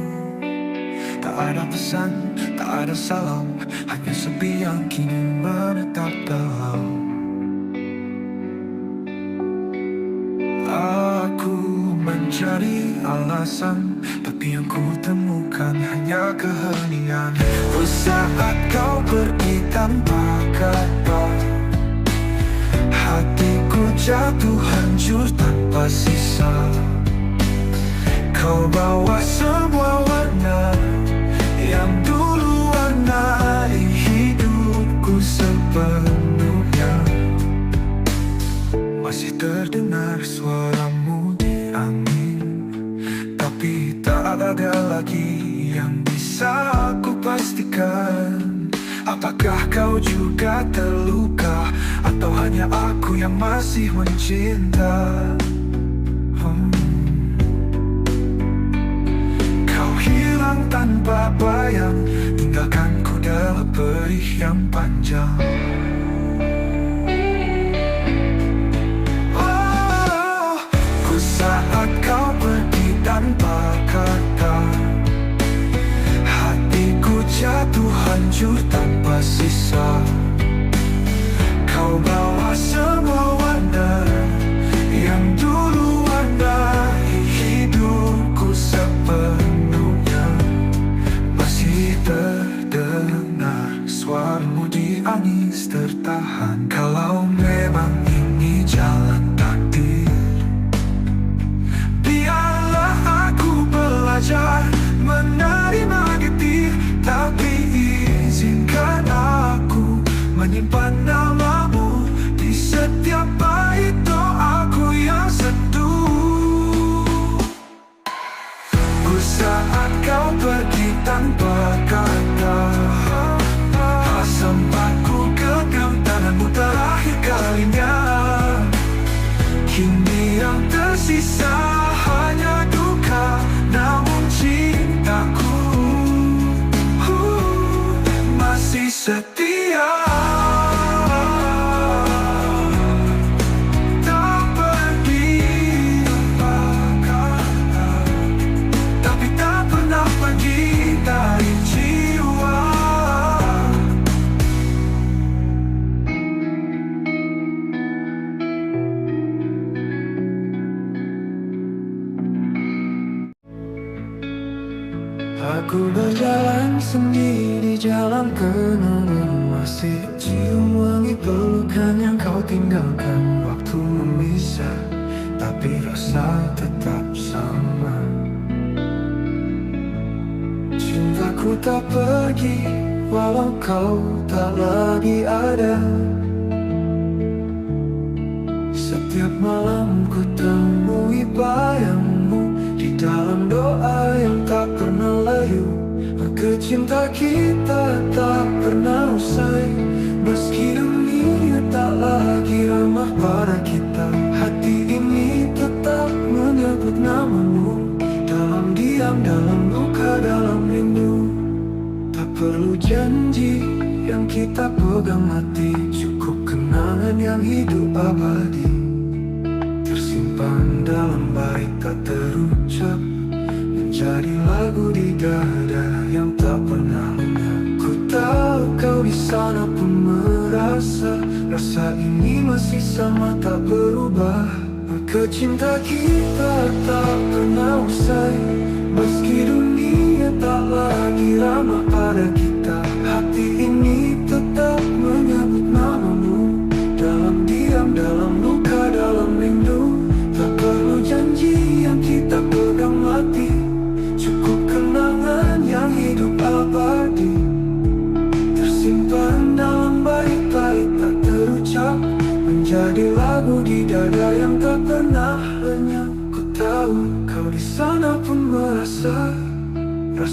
Tak ada pesan, tak ada salam, hanya sepi yang kini menetap dalam. Aku mencari alasan, tapi yang ku temukan hanya keheningan. Saat kau pergi tanpa kata, hatiku jatuh hancur tanpa sisa. Kau bawa semua warna yang dulu warnai hidupku sepenuhnya. Masih terdengar suaramu di angin, tapi tak ada lagi yang bisa aku pastikan. Apakah kau juga terluka, atau hanya aku yang masih mencinta? Kau hilang tanpa bayang, tinggalkanku dalam perih yang panjang. Saat kau pergi tanpa kata, hatiku jatuh hancur tanpa sisa. Kau bawa semua warna yang dulu warnai hidupku sepenuhnya. Masih terdengar suaramu di angin tertahan. Kalau memang ini jalan takdir, menerima getir, tapi izinkan aku menyimpan namamu di setiap bait doaku yang sentuh. Saat kau pergi tanpa kata, sempat ku genggam tanganmu terakhir kalinya. Kini yang tersisa hanya duka, namun cintaku masih setia. Tak pergi tanpa kata, tapi tak pernah pergi dari jiwa. Aku berjalan sendiri, jalan kenangan, masih cium wangi pelukan yang kau tinggalkan. Waktu memisah, tapi rasa tetap sama. Cintaku tak pergi, walau kau tak lagi ada. Setiap malam ku temui bayangmu di dalam doa yang tak pernah layu. Maka cinta kita tak pernah usai, meski dunia tak lagi ramah pada kita. Hati ini tetap menyebut namamu, dalam diam, dalam luka, dalam rindu. Tak perlu janji yang kita pegang mati, cukup kenangan yang hidup abadi, tersimpan dalam bait tak terucap, menjadi lagu di dada yang tak pernah lenyap. Ku tahu kau di sana pun merasa, rasa ini masih sama tak berubah. Maka cinta kita tak pernah usai, meski dunia tak lagi ramah pada kita. Hati ini tetap menyebut namamu, dalam diam, dalam luka, dalam rindu. Tak perlu janji yang kita pegang mati, cukup kenangan yang hidup abadi, tersimpan dalam bait-bait tak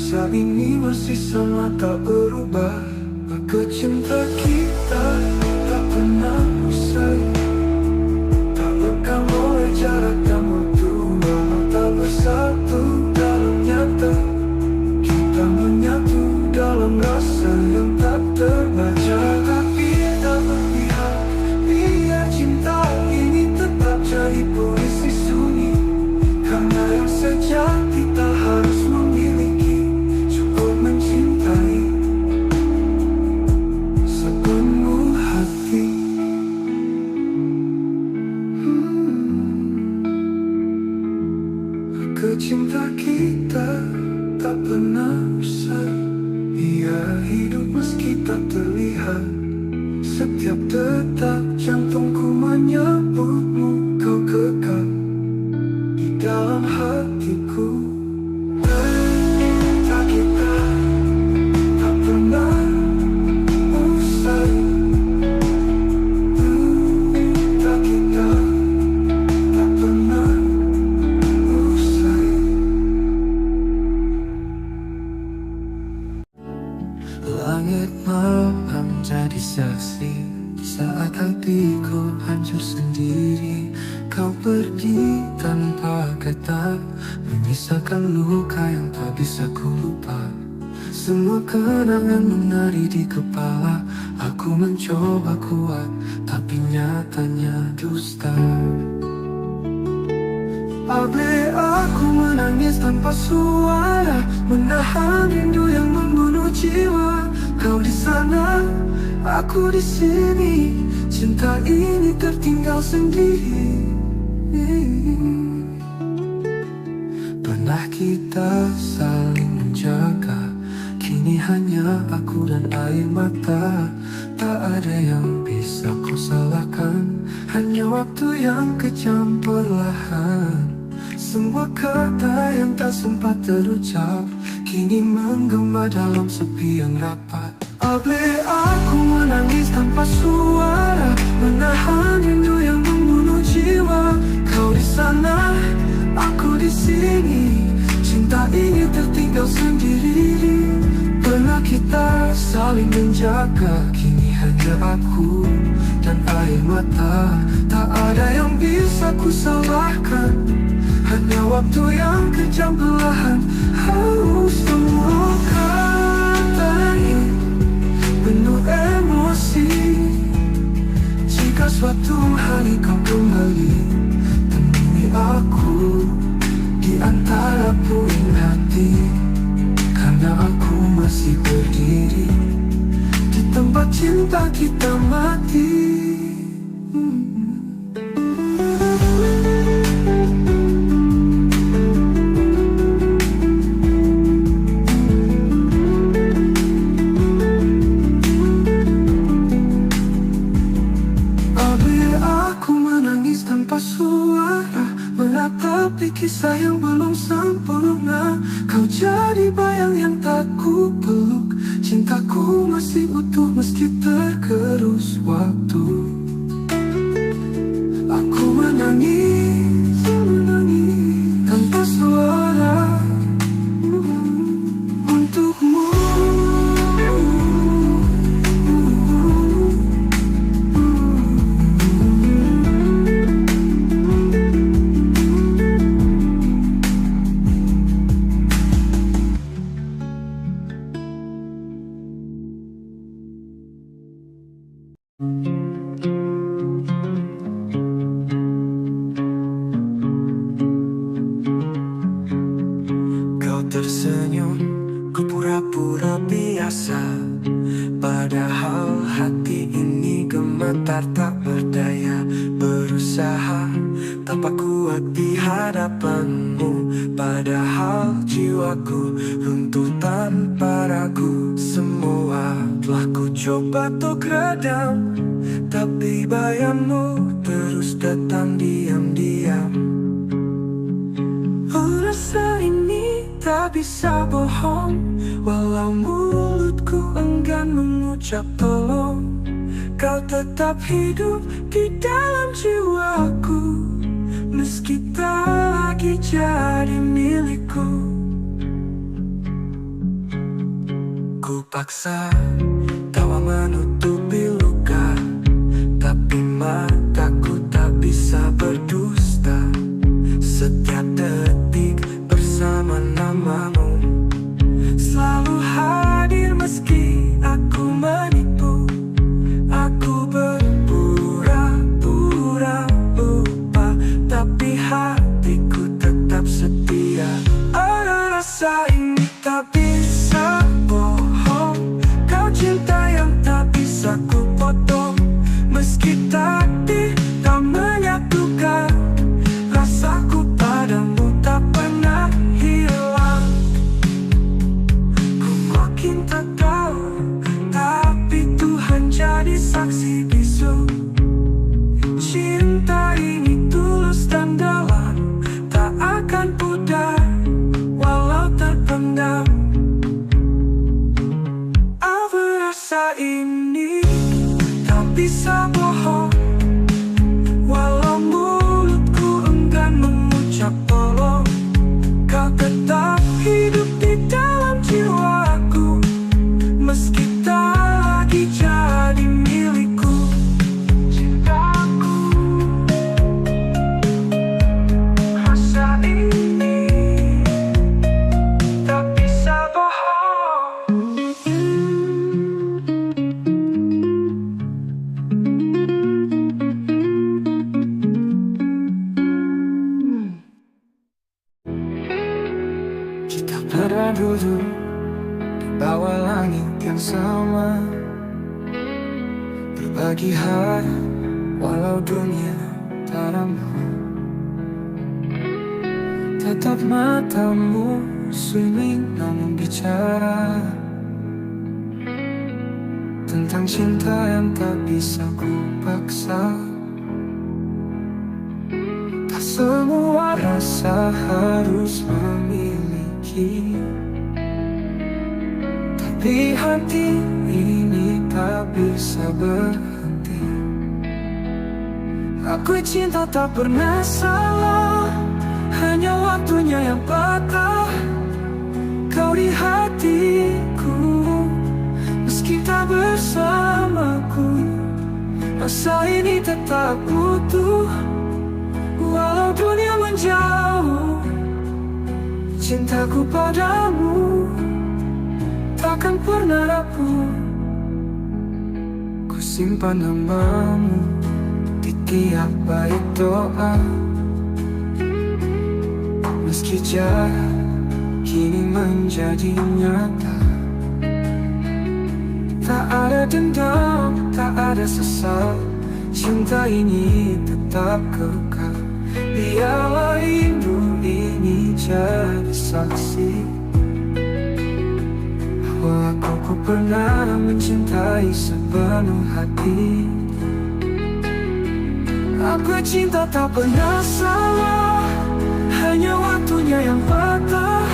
rasa ini masih sama tak berubah. Maka cinta kita tak pernah usai, tak lekang oleh jarak dan waktu. Tak bersatu dalam nyata, kita menyatu dalam rasa yang tak terbaca. Tapi tak berpihak, biar cinta ini tetap jadi puisi sunyi. Karena yang sejati tak harus memiliki, cukup mencintai sepenuh hati. Cinta kita tak pernah usai, ia hidup meski tak terlihat. Setiap detak jantungku menyebutmu, kau kekal di dalam hatiku. Cinta kita tak pernah usai, cinta kita tak pernah usai. Langit malam jadi saksi saat hatiku hancur sendiri. Kau pergi tanpa kata, menyisakan luka yang tak bisa ku lupa. Semua kenangan menari di kepala. Aku mencoba kuat, tapi nyatanya dusta. Abe aku menangis tanpa suara, menahan rindu yang membunuh jiwa. Kau di sana, aku di sini. Cinta ini tertinggal sendiri. Pernah kita saling menjaga, kini hanya aku dan air mata. Tak ada yang bisa kau salahkan, hanya waktu yang kejam perlahan. Semua kata yang tak sempat terucap kini menggema dalam sepi yang rapat. Abe aku menangis tanpa suara, menahan rindu yang membunuh jiwa. Kau di sana, aku di sini. Cinta ini tertinggal sendiri. Pernah kita saling menjaga, kini hanya aku dan air mata. Tak ada yang bisa ku salahkan, hanya waktu yang kejam perlahan. Semua kata ini penuh emosi. Jika suatu hari kau kembali, temui aku di antara puing hati. Karena aku masih berdiri di tempat cinta kita mati. Tanpa suara, menatapi kisah yang belum sempurna. Kau jadi bayang yang tak ku peluk. Cintaku masih utuh meski tergerus waktu. Aku menangis, menangis tanpa suara untukmu. Kau tersenyum, ku pura-pura biasa. Padahal hati ini gemetar tak berdaya. Berusaha tanpa kuat di hadapanmu. Padahal jiwaku runtuh tanpa ragu. Semua telah ku coba untuk redam, tapi bayangmu terus datang diam-diam. Rasa ini tak bisa bohong, walau mulutku enggan mengucap tolong. Kau tetap hidup di dalam jiwaku, meski tak lagi jadi milikku. Ku paksa tawa menutupi luka, tapi mataku tak bisa berdusta. Setiap detik bersama namamu selalu hadir meski aku menipu. Aku berpura-pura lupa, tapi hatiku tetap setia. Ada rasa ini tak bisa bohong, kau cinta yang tak bisa ku potong. Meski takdir tak menyatukan, rasaku padamu tak pernah hilang. Ku makin tak tahu, tapi Tuhan jadi saksi bisu. Cinta ini tulus dan dalam, tak akan pudar walau terpendam. Apa rasa ini tak bisa bohong, walau mulutku enggan mengucap tolong. Kau tetap hidup di dalam jiwaku, meski tak lagi jadi milikku. Cintaku, rasa ini tak bisa bohong. Kita pernah duduk di bawah langit yang sama, berbagi hari walau dunia tak ramah. Tetap matamu swimming namun bicara tentang cinta yang tak bisa ku paksa. Tak semua rasa harus memiliki, tapi hati ini tak bisa berhenti. Aku cinta tak pernah salah, hanya waktunya yang patah. Kau di hatiku, meski tak bersamaku, rasa ini tetap utuh. Walau dunia menjauh, cintaku padamu takkan pernah rapuh. Ku simpan namamu di tiap bait doa, meski jarak kini menjadi nyata. Tak ada dendam, tak ada sesal, cinta ini tetap kekal. Biarlah rindu ini jadi saksi bahwa aku pernah mencintai sepenuh hati. Aku cinta tak pernah salah, hanya waktunya yang patah.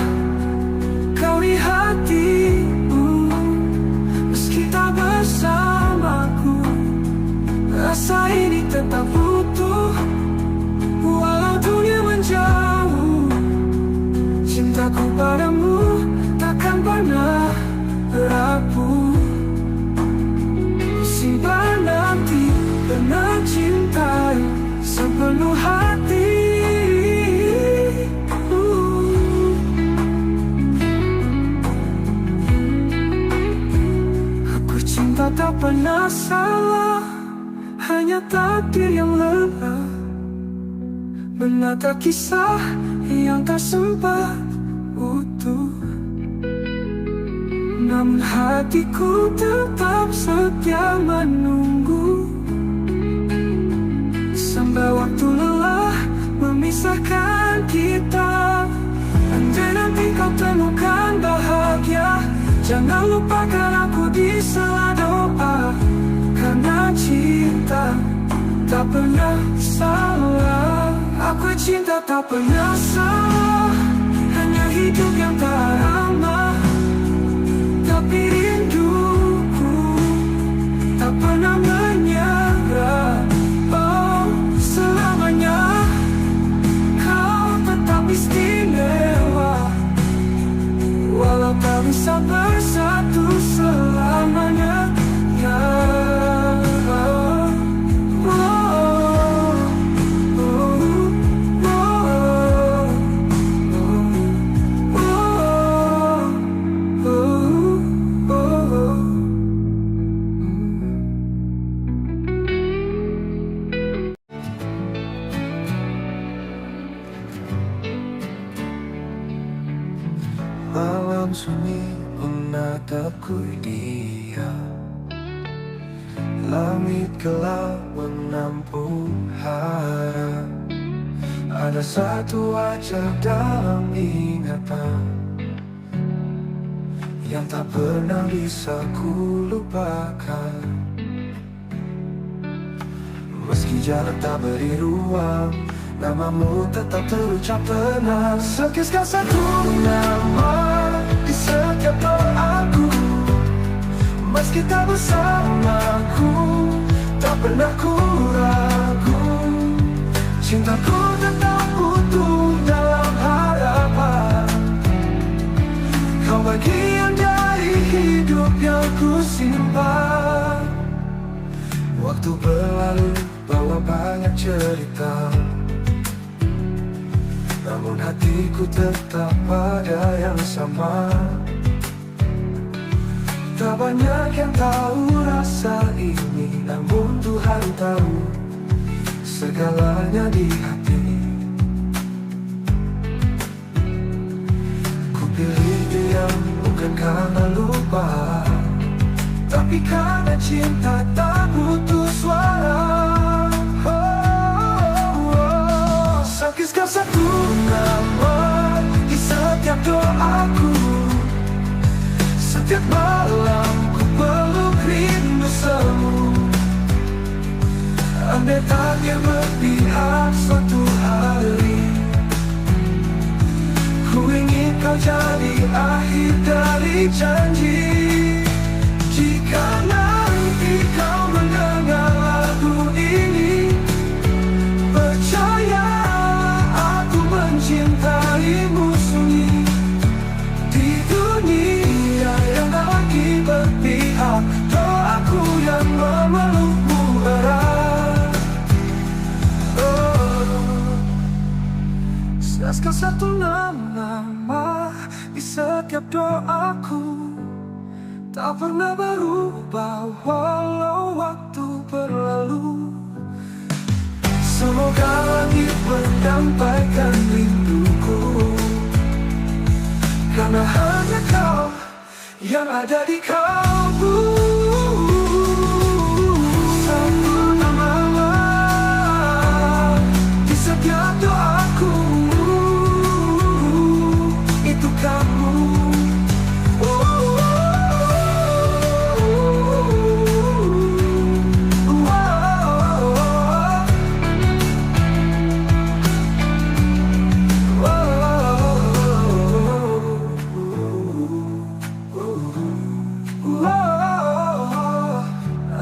Kau di hatiku, meski tak bersamaku, rasa ini tetap utuh. Walau dunia menjauh, cintaku padamu takkan pernah rapuh. Simpan nanti pernah cintai sepenuh hati. Aku cinta tak pernah salah, hanya takdir yang lelah menata kisah yang tak sempat utuh. Namun hatiku tetap setia menunggu, sampai waktu lelah memisahkan kita. Andai nanti kau temukan bahagia, jangan lupakan aku di sela doa. Karena cinta tak pernah salah, aku cinta tak pernah salah, hanya hidup yang tak ramah. Tapi rinduku tak pernah menyerah. Oh, selamanya kau tetap istimewa, walau tak bisa bersatu tatapku dia. Langit gelap menampung harap. Ada satu wajah dalam ingatan yang tak pernah bisa ku lupakan. Meski jarak tak beri ruang, namamu tetap terucap tenang. Sekisah satu nama di setiap doaku. Meski tak bersamaku, tak pernah ku ragu. Cintaku tetap utuh dalam harapan. Kau bagian dari hidup yang ku simpan. Waktu berlalu bawa banyak cerita, namun hatiku tetap pada yang sama. Tak banyak yang tahu rasa ini, namun Tuhan tahu segalanya di hati. Ku pilih diam bukan karena lupa, tapi karena cinta tak butuh suara. Sekisah satu nama di setiap doaku. Setiap malam ku peluk rindu semu. Andai takdir berpihak suatu hari, ku ingin kau jadi akhir dari janji. Jika nanti kau mendengar lagu ini, percaya aku mencintaimu sunyi. Di dunia yang tak lagi berpihak, doaku yang memelukmu erat. Sekal satu nama di setiap doaku, tak pernah berubah walau waktu berlalu. Semoga langit menyampaikan rinduku, karena hanya kau yang ada di kalbu. Satu nama di setiap doaku, itu kamu.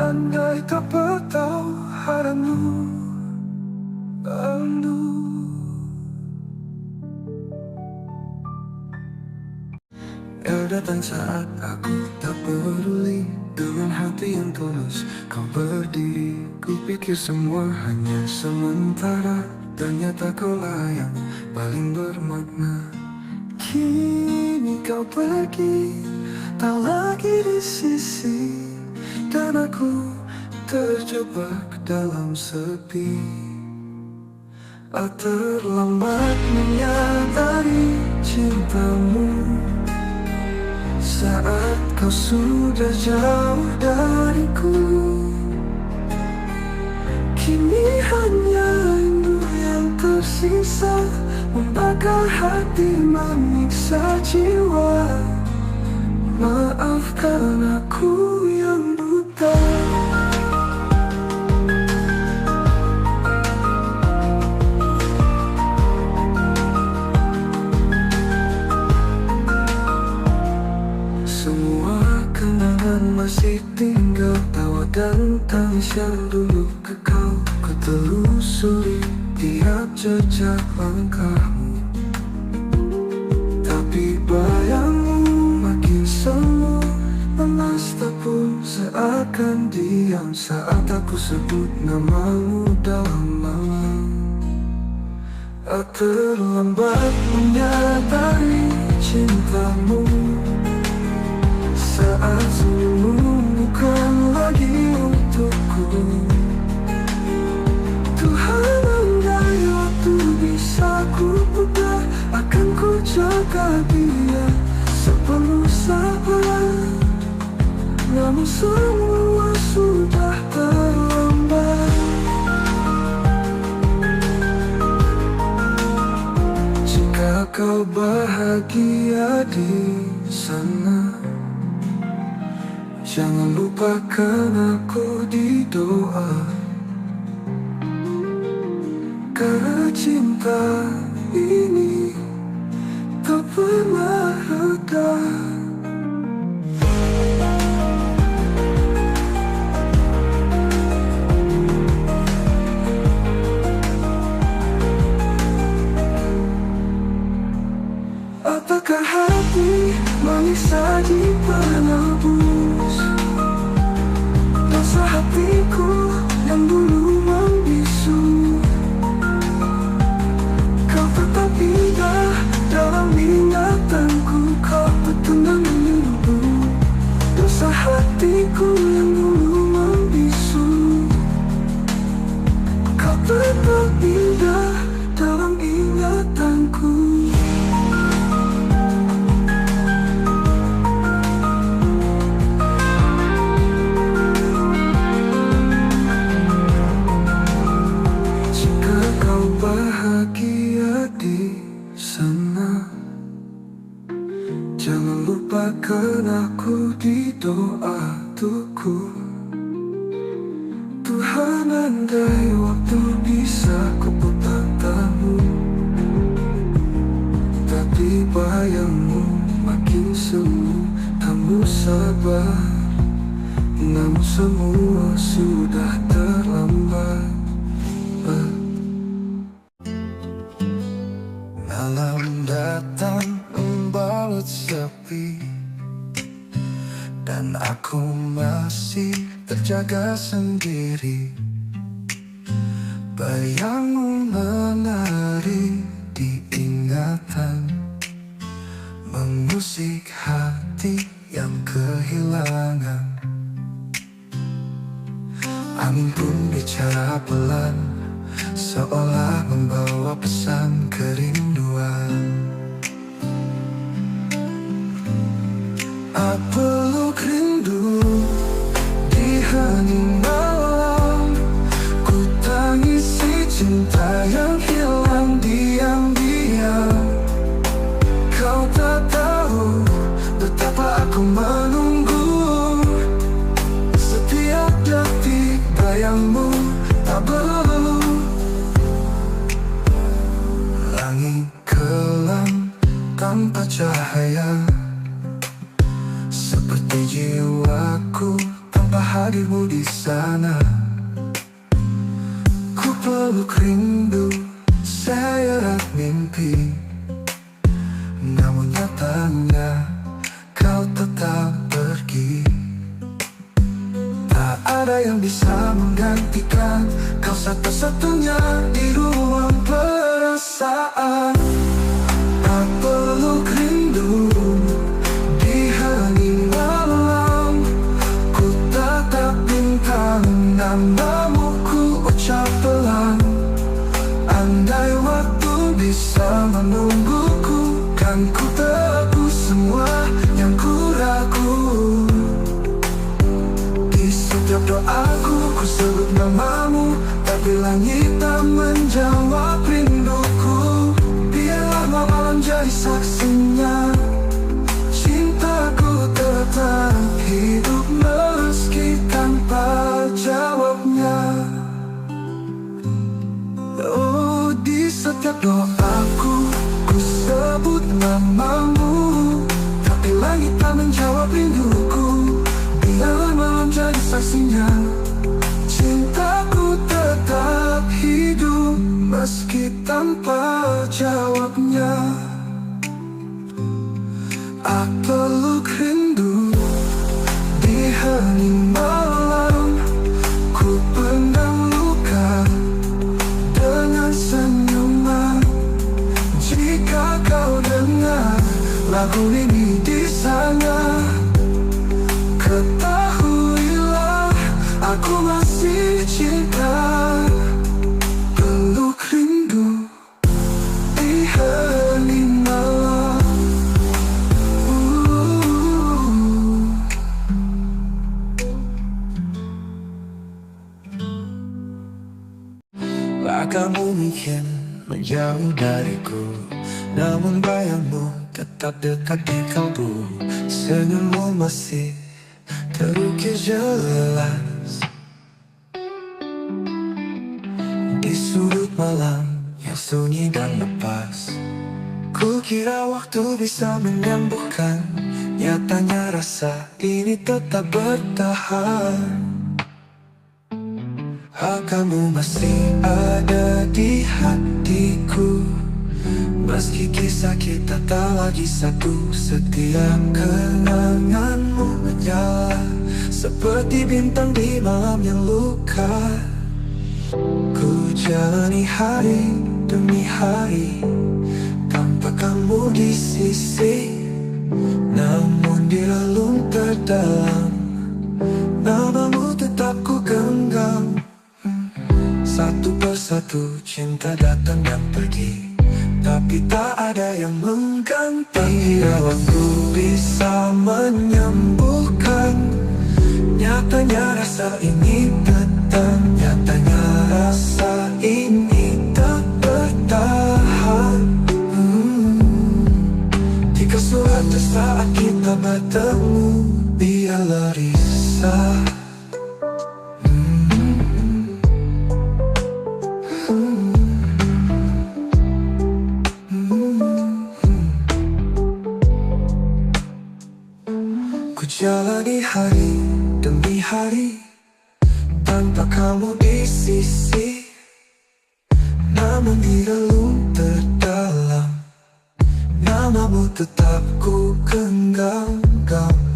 Andai tak bertahu haramu rindu. Kau datang saat aku tak peduli. Dengan hati yang tulus kau berdiri. Ku pikir semua hanya sementara, ternyata kaulah yang paling bermakna. Kini kau pergi, tak lagi di sisi, dan aku terjebak dalam sepi. Terlambat menyadari cintamu saat kau sudah jauh dariku. Kini hanya rindu yang tersisa, membakar hati, menyiksa jiwa. Maafkan aku yang buta. Semua kenangan masih tinggal, tawa dan tangis yang dulu kekal. Ku telusuri tiap jejak langkahmu, tapi bayangmu makin semu. Lemas tak pun seakan diam saat aku sebut namamu dalam malam. Terlambat menyadari cintamu saat senyummu bukan lagi untukku. Tuhan, andai waktu bisa ku putar, akan ku jaga dia sepenuh sabar. namun semua sudah terlambat. Jika kau bahagia di sana, jangan lupakan aku di doa. Karena cinta ini tak pernah reda. Apakah hati manis saja penebus dosa hatiku yang dulu membisu? Kau tetap indah dalam ingatanku, kau betul menunggu dosa hatiku yang dulu membisu. Kau tetap indah dalam ingatanku. Bahagia di sana, jangan lupakan aku di doa tuku. Tuhan, andai waktu bisa kuputar tamu, tapi bayangmu makin semu, kamu sabar, namun semua sudah terlambat. Malam datang membalut sepi, dan aku masih terjaga sendiri. Bayangmu menari di ingatan, mengusik hati yang kehilangan. Angin pun bicara pelan, seolah membawa pesan kerinduan. Aku peluk rindu di hening malam, ku tangisi cinta yang hilang diam-diam. Kau tak tahu betapa aku menunggu, setiap detik bayangmu tak berlalu. Langit kelam tanpa cahaya, seperti jiwaku tanpa hadirmu di sana. Ku peluk rindu seret mimpi, namun nyatanya kau tetap pergi. Tak ada yang bisa menggantikan kau satu-satunya di ruang perasaan. Aku peluk rindu di hening malam, ku tatap bintang, namamu ku ucap pelan. Andai waktu bisa menungguku, kan ku tebus semua yang ku ragu. Di setiap doaku ku sebut namamu, tapi langit tak menjawab rinduku. Biarlah malam jadi saksinya, cintaku tetap hidup meski tanpa jawabnya. Oh, di setiap doaku ku sebut namamu, tapi langit tak menjawab rinduku. Biarlah malam jadi saksinya, cintaku tetap hidup meski tanpa jawabnya. Aku peluk rindu di hening malam, ku pendam luka dengan senyuman. Jika kau dengar lagu ini di sana, ketahuilah aku masih cinta. Peluk rindu di hening malam. Kamu mungkin menjauh dariku, namun bayangmu tetap dekat di kalbu. Senyummu masih terukir jelas di sudut malam yang sunyi dan lepas. Kukira waktu bisa menyembuhkan, nyatanya rasa ini tetap bertahan. Kamu masih ada di hatiku, meski kisah kita tak lagi satu. Setiap kenanganmu menyala seperti bintang di malam yang luka. Ku jalani hari demi hari tanpa kamu di sisi, namun di relung terdalam namamu tetap ku genggam. Satu persatu cinta datang dan pergi, tapi tak ada yang mengganti. Bila waktu bisa menyembuhkan, nyatanya rasa ini datang. Nyatanya rasa ini tak bertahan. Jika suatu saat kita bertemu, biarlah risau. Ku jalani hari demi hari tanpa kamu di sisi, namun di relung terdalam namamu tetap ku genggam.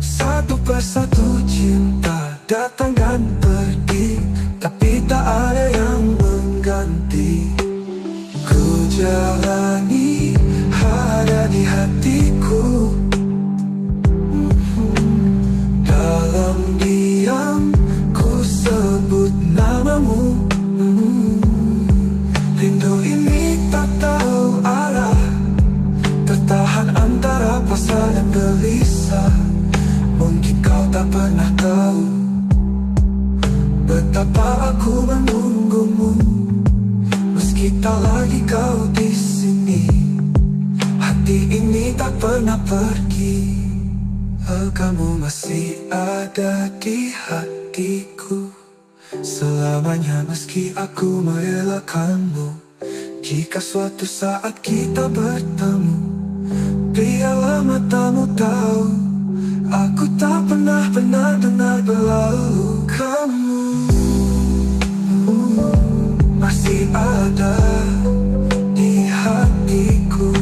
Satu persatu cinta datang dan pergi, tapi tak ada yang mengganti. Ku jalani ada di hatiku, dalam diam ku sebut namamu. Rindu ini tak tahu arah, tertahan antara pasrah dan gelisah. Mungkin kau tak pernah tahu betapa aku menunggumu, meski tak lagi kau di sini. Hati ini tak pernah pergi. Kamu masih ada di hatiku selamanya, meski aku merelakanmu. Jika suatu saat kita bertemu, biarlah matamu tahu aku tak pernah benar-benar berlalu. Kamu masih ada di hatiku.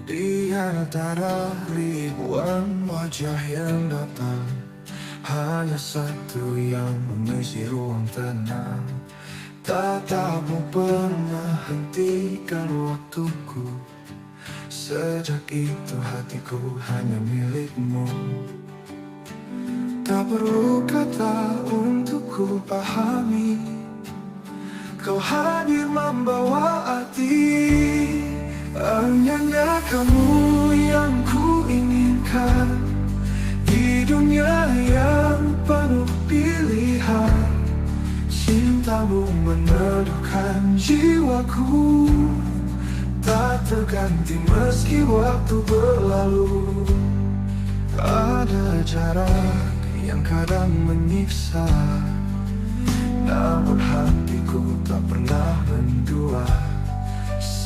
Di antara ribuan wajah yang datang, hanya satu yang mengisi ruang tenang. Tatapmu pernah hentikan waktuku, sejak itu hatiku hanya milikmu. Tak perlu kata untuk ku pahami, kau hadir membawa arti. Hanya kamu yang ku inginkan di dunia yang penuh pilihan. Cintamu meneduhkan jiwaku, tak terganti meski waktu berlalu. Ada jarak yang kadang menyiksa, namun hatiku tak pernah mendua.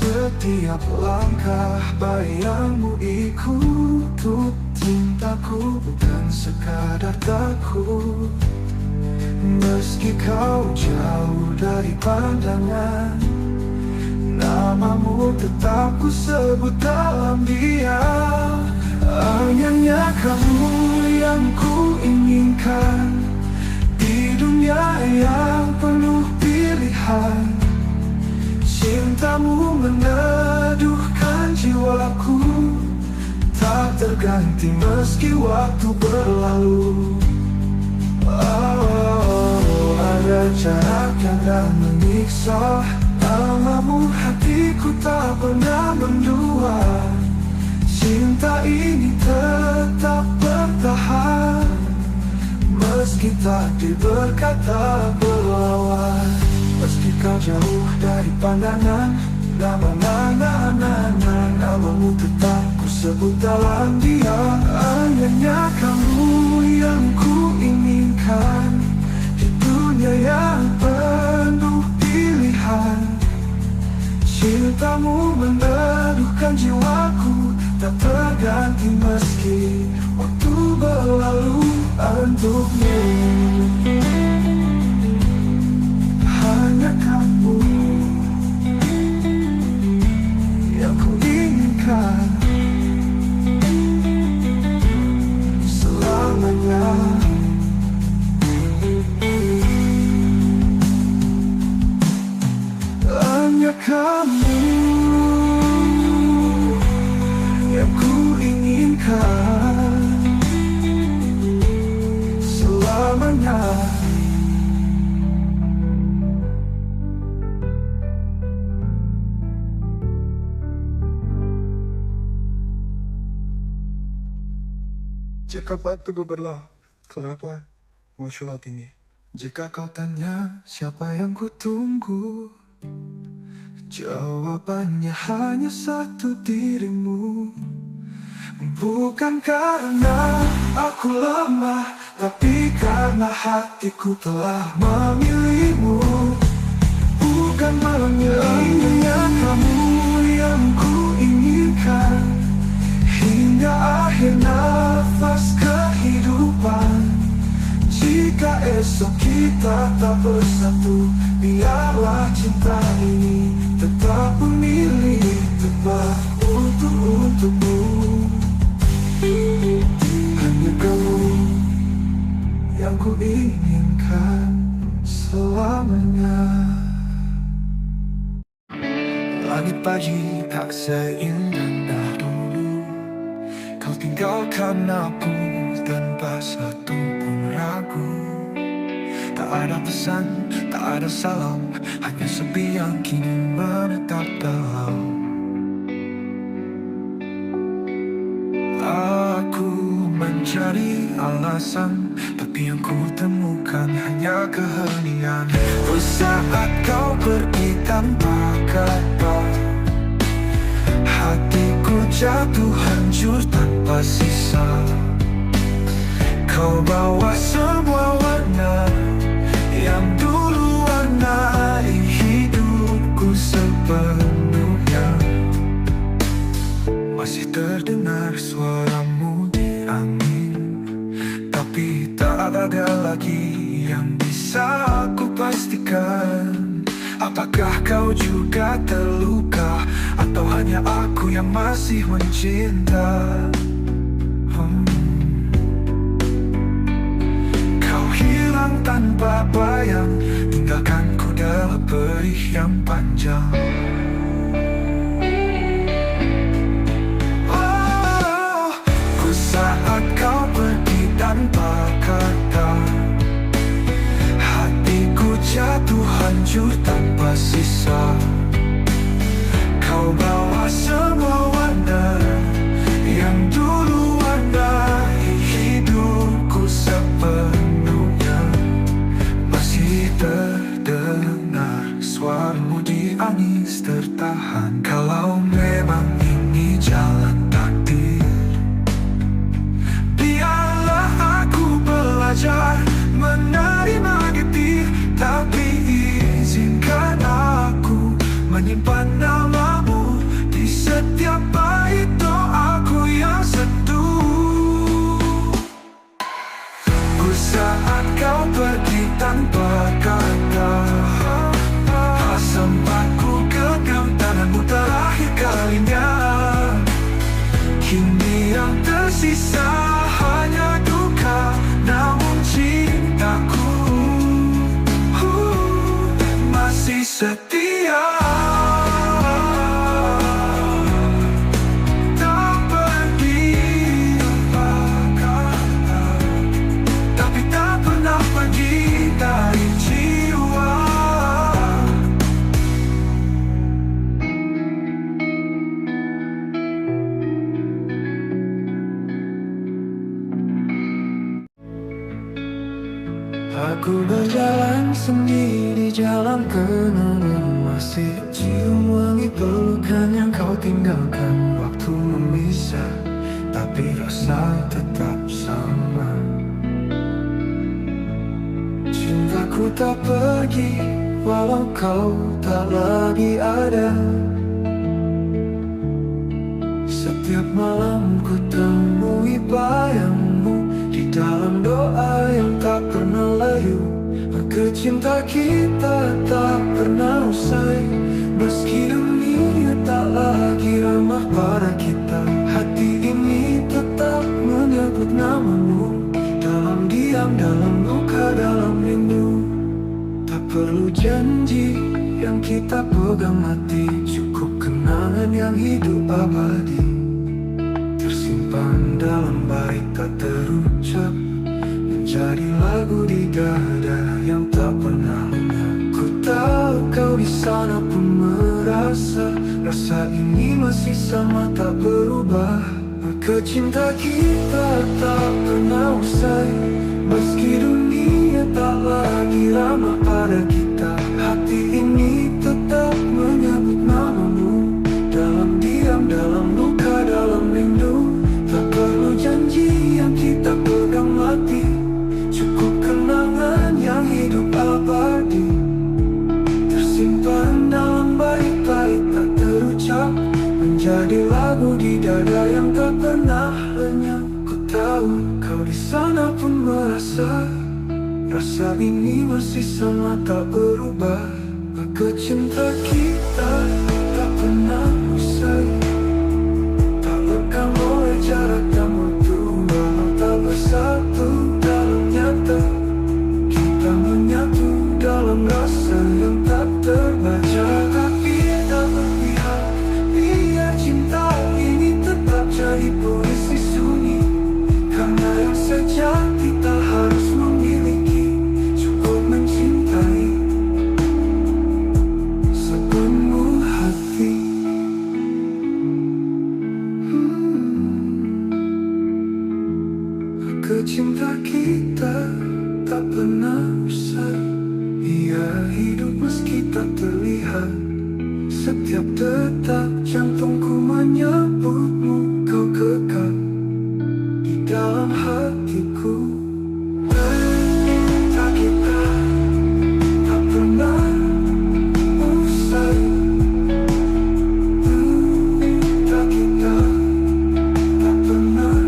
Setiap langkah bayangmu ikut cintaku, bukan sekadar takut. Meski kau jauh dari pandangan, namamu tetap ku sebut dalam diam. Hanya kamu yang ku inginkan di dunia yang penuh pilihan. Cintamu meneduhkan jiwaku, tak terganti meski waktu berlalu. Ada jarak yang tak menyiksa, namamu hatiku tak pernah mendua. Cinta ini tetap bertahan. meski takdir berkata berlawan. Meski kau jauh dari pandangan, namamu tetap ku sebut dalam dia. Hanya kamu yang ku inginkan di dunia yang penuh pilihan. Cintamu meneduhkan jiwaku, tak terganti meski waktu berlalu untukmu. Hanya kamu yang ku inginkan selamanya. Hanya kamu yang ku inginkan selamanya. Jika batu berlah, kenapa muncul ini? Jika kau tanya siapa yang ku tunggu, jawabannya hanya satu, dirimu. Bukan karena aku lemah, tapi karena hatiku telah memilihmu. Bukan hanya kamu yang ku inginkan hingga akhir nafas kehidupan. Jika esok kita tak bersatu, biarlah cinta ini tetap memilih tepat untukmu. Hanya kamu yang ku inginkan selamanya. Langit pagi tak seindah dulu, kau tinggalkan aku tanpa satu pun ragu. Tak ada pesan, tak ada salam, hanya sepi yang kini menetap dalam. Aku mencari alasan, tapi yang ku temukan hanya keheningan. Saat kau pergi tanpa kata, hatiku jatuh hancur tanpa sisa. Kau bawa semua warna yang dulu warnai hidupku sepenuhnya. Masih terdengar suaramu di angin, tapi tak ada lagi yang bisa aku pastikan. Apakah kau juga terluka, atau hanya aku yang masih mencinta? Kau hilang tanpa bayang, tinggalkanku dalam perih yang panjang. Saat kau pergi tanpa kata, hatiku jatuh hancur tanpa sisa. Kau bawa semua warna yang dulu warnai hidupku sepenuhnya. Masih terdengar suaramu di angin tertahan. Kalau memang ini jalan takdir, belajar menerima getir, tapi izinkan aku menyimpan namamu di setiap bait doaku yang seduh. Saat kau pergi tanpa kata, sempatku genggam tanganmu terakhir kali. Ku berjalan sendiri, jalan kenangan, masih cium wangi pelukan yang kau tinggalkan. Waktu memisah, tapi rasa tetap sama. Cintaku tak pergi, walau kau tak lagi ada. Setiap malam ku temui bayangmu di dalam doa yang tak pernah layu. Maka cinta kita tak pernah usai, meski dunia tak lagi ramah pada kita. Hati ini tetap menyebut namamu, dalam diam, dalam luka, dalam rindu. Tak perlu janji yang kita pegang mati, cukup kenangan yang hidup abadi, tersimpan dalam bait tak terucap, menjadi lagu di dada yang tak pernah lenyap. Ku tahu kau di sana pun merasa, rasa ini masih sama tak berubah. Maka cinta kita tak pernah usai, meski dunia tak lagi ramah pada kita. Hati ini tetap menyebut namamu, dalam diam, dalam luka, dalam rindu. Tak perlu janji yang kita pegang mati, cukup kenangan yang hidup abadi, tersimpan dalam bait-bait tak terucap, menjadi lagu di dada yang tak pernah lenyap. Ku tahu kau di sana pun merasa, rasa ini masih sama tak berubah. Maka cinta kita tak pernah usai, tak lekang oleh jarak dan waktu, walau tak bersatu dalam nyata. Kita menyatu dalam rasa yang tak terbaca, tapi tak berpihak. Biar cinta ini tetap jadi puisi sunyi, karena yang sejati tak harus memiliki, cukup mencintai sepenuh hati. Cinta kita tak pernah usai, ia hidup meski tak terlihat. Setiap detak jantungku menyebutmu, kau kekal di dalam hatiku. Cinta kita tak pernah usai, cinta kita tak pernah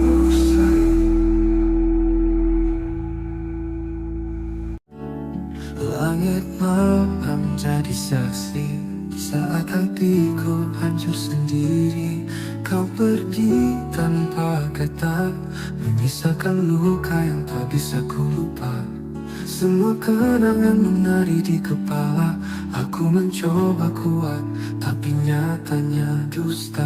usai. Langit malam jadi saksi saat hatiku hancur sendiri. Kau pergi tanpa kata, menyisakan luka yang tak bisa ku lupa. Semua kenangan menari di kepala, aku mencoba kuat, tapi nyatanya dusta.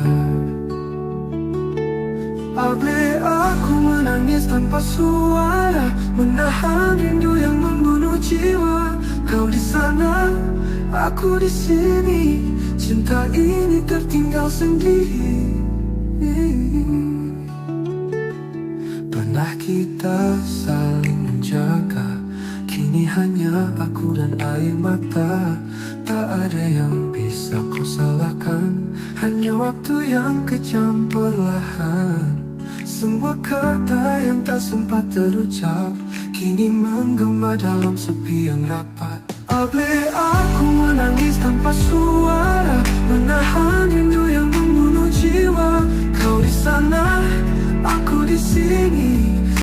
Abe aku menangis tanpa suara, menahan rindu yang membunuh jiwa. Kau di sana, aku di sini, cinta ini tertinggal sendiri. Pernah kita saling menjaga, kini hanya aku dan air mata. Tak ada yang bisa kau salahkan, hanya waktu yang kejam perlahan. Semua kata yang tak sempat terucap, kini menggema dalam sepi yang rapat. Abe aku menangis tanpa suara, menahan rindu yang membunuh jiwa. Kau di sana, aku di sini,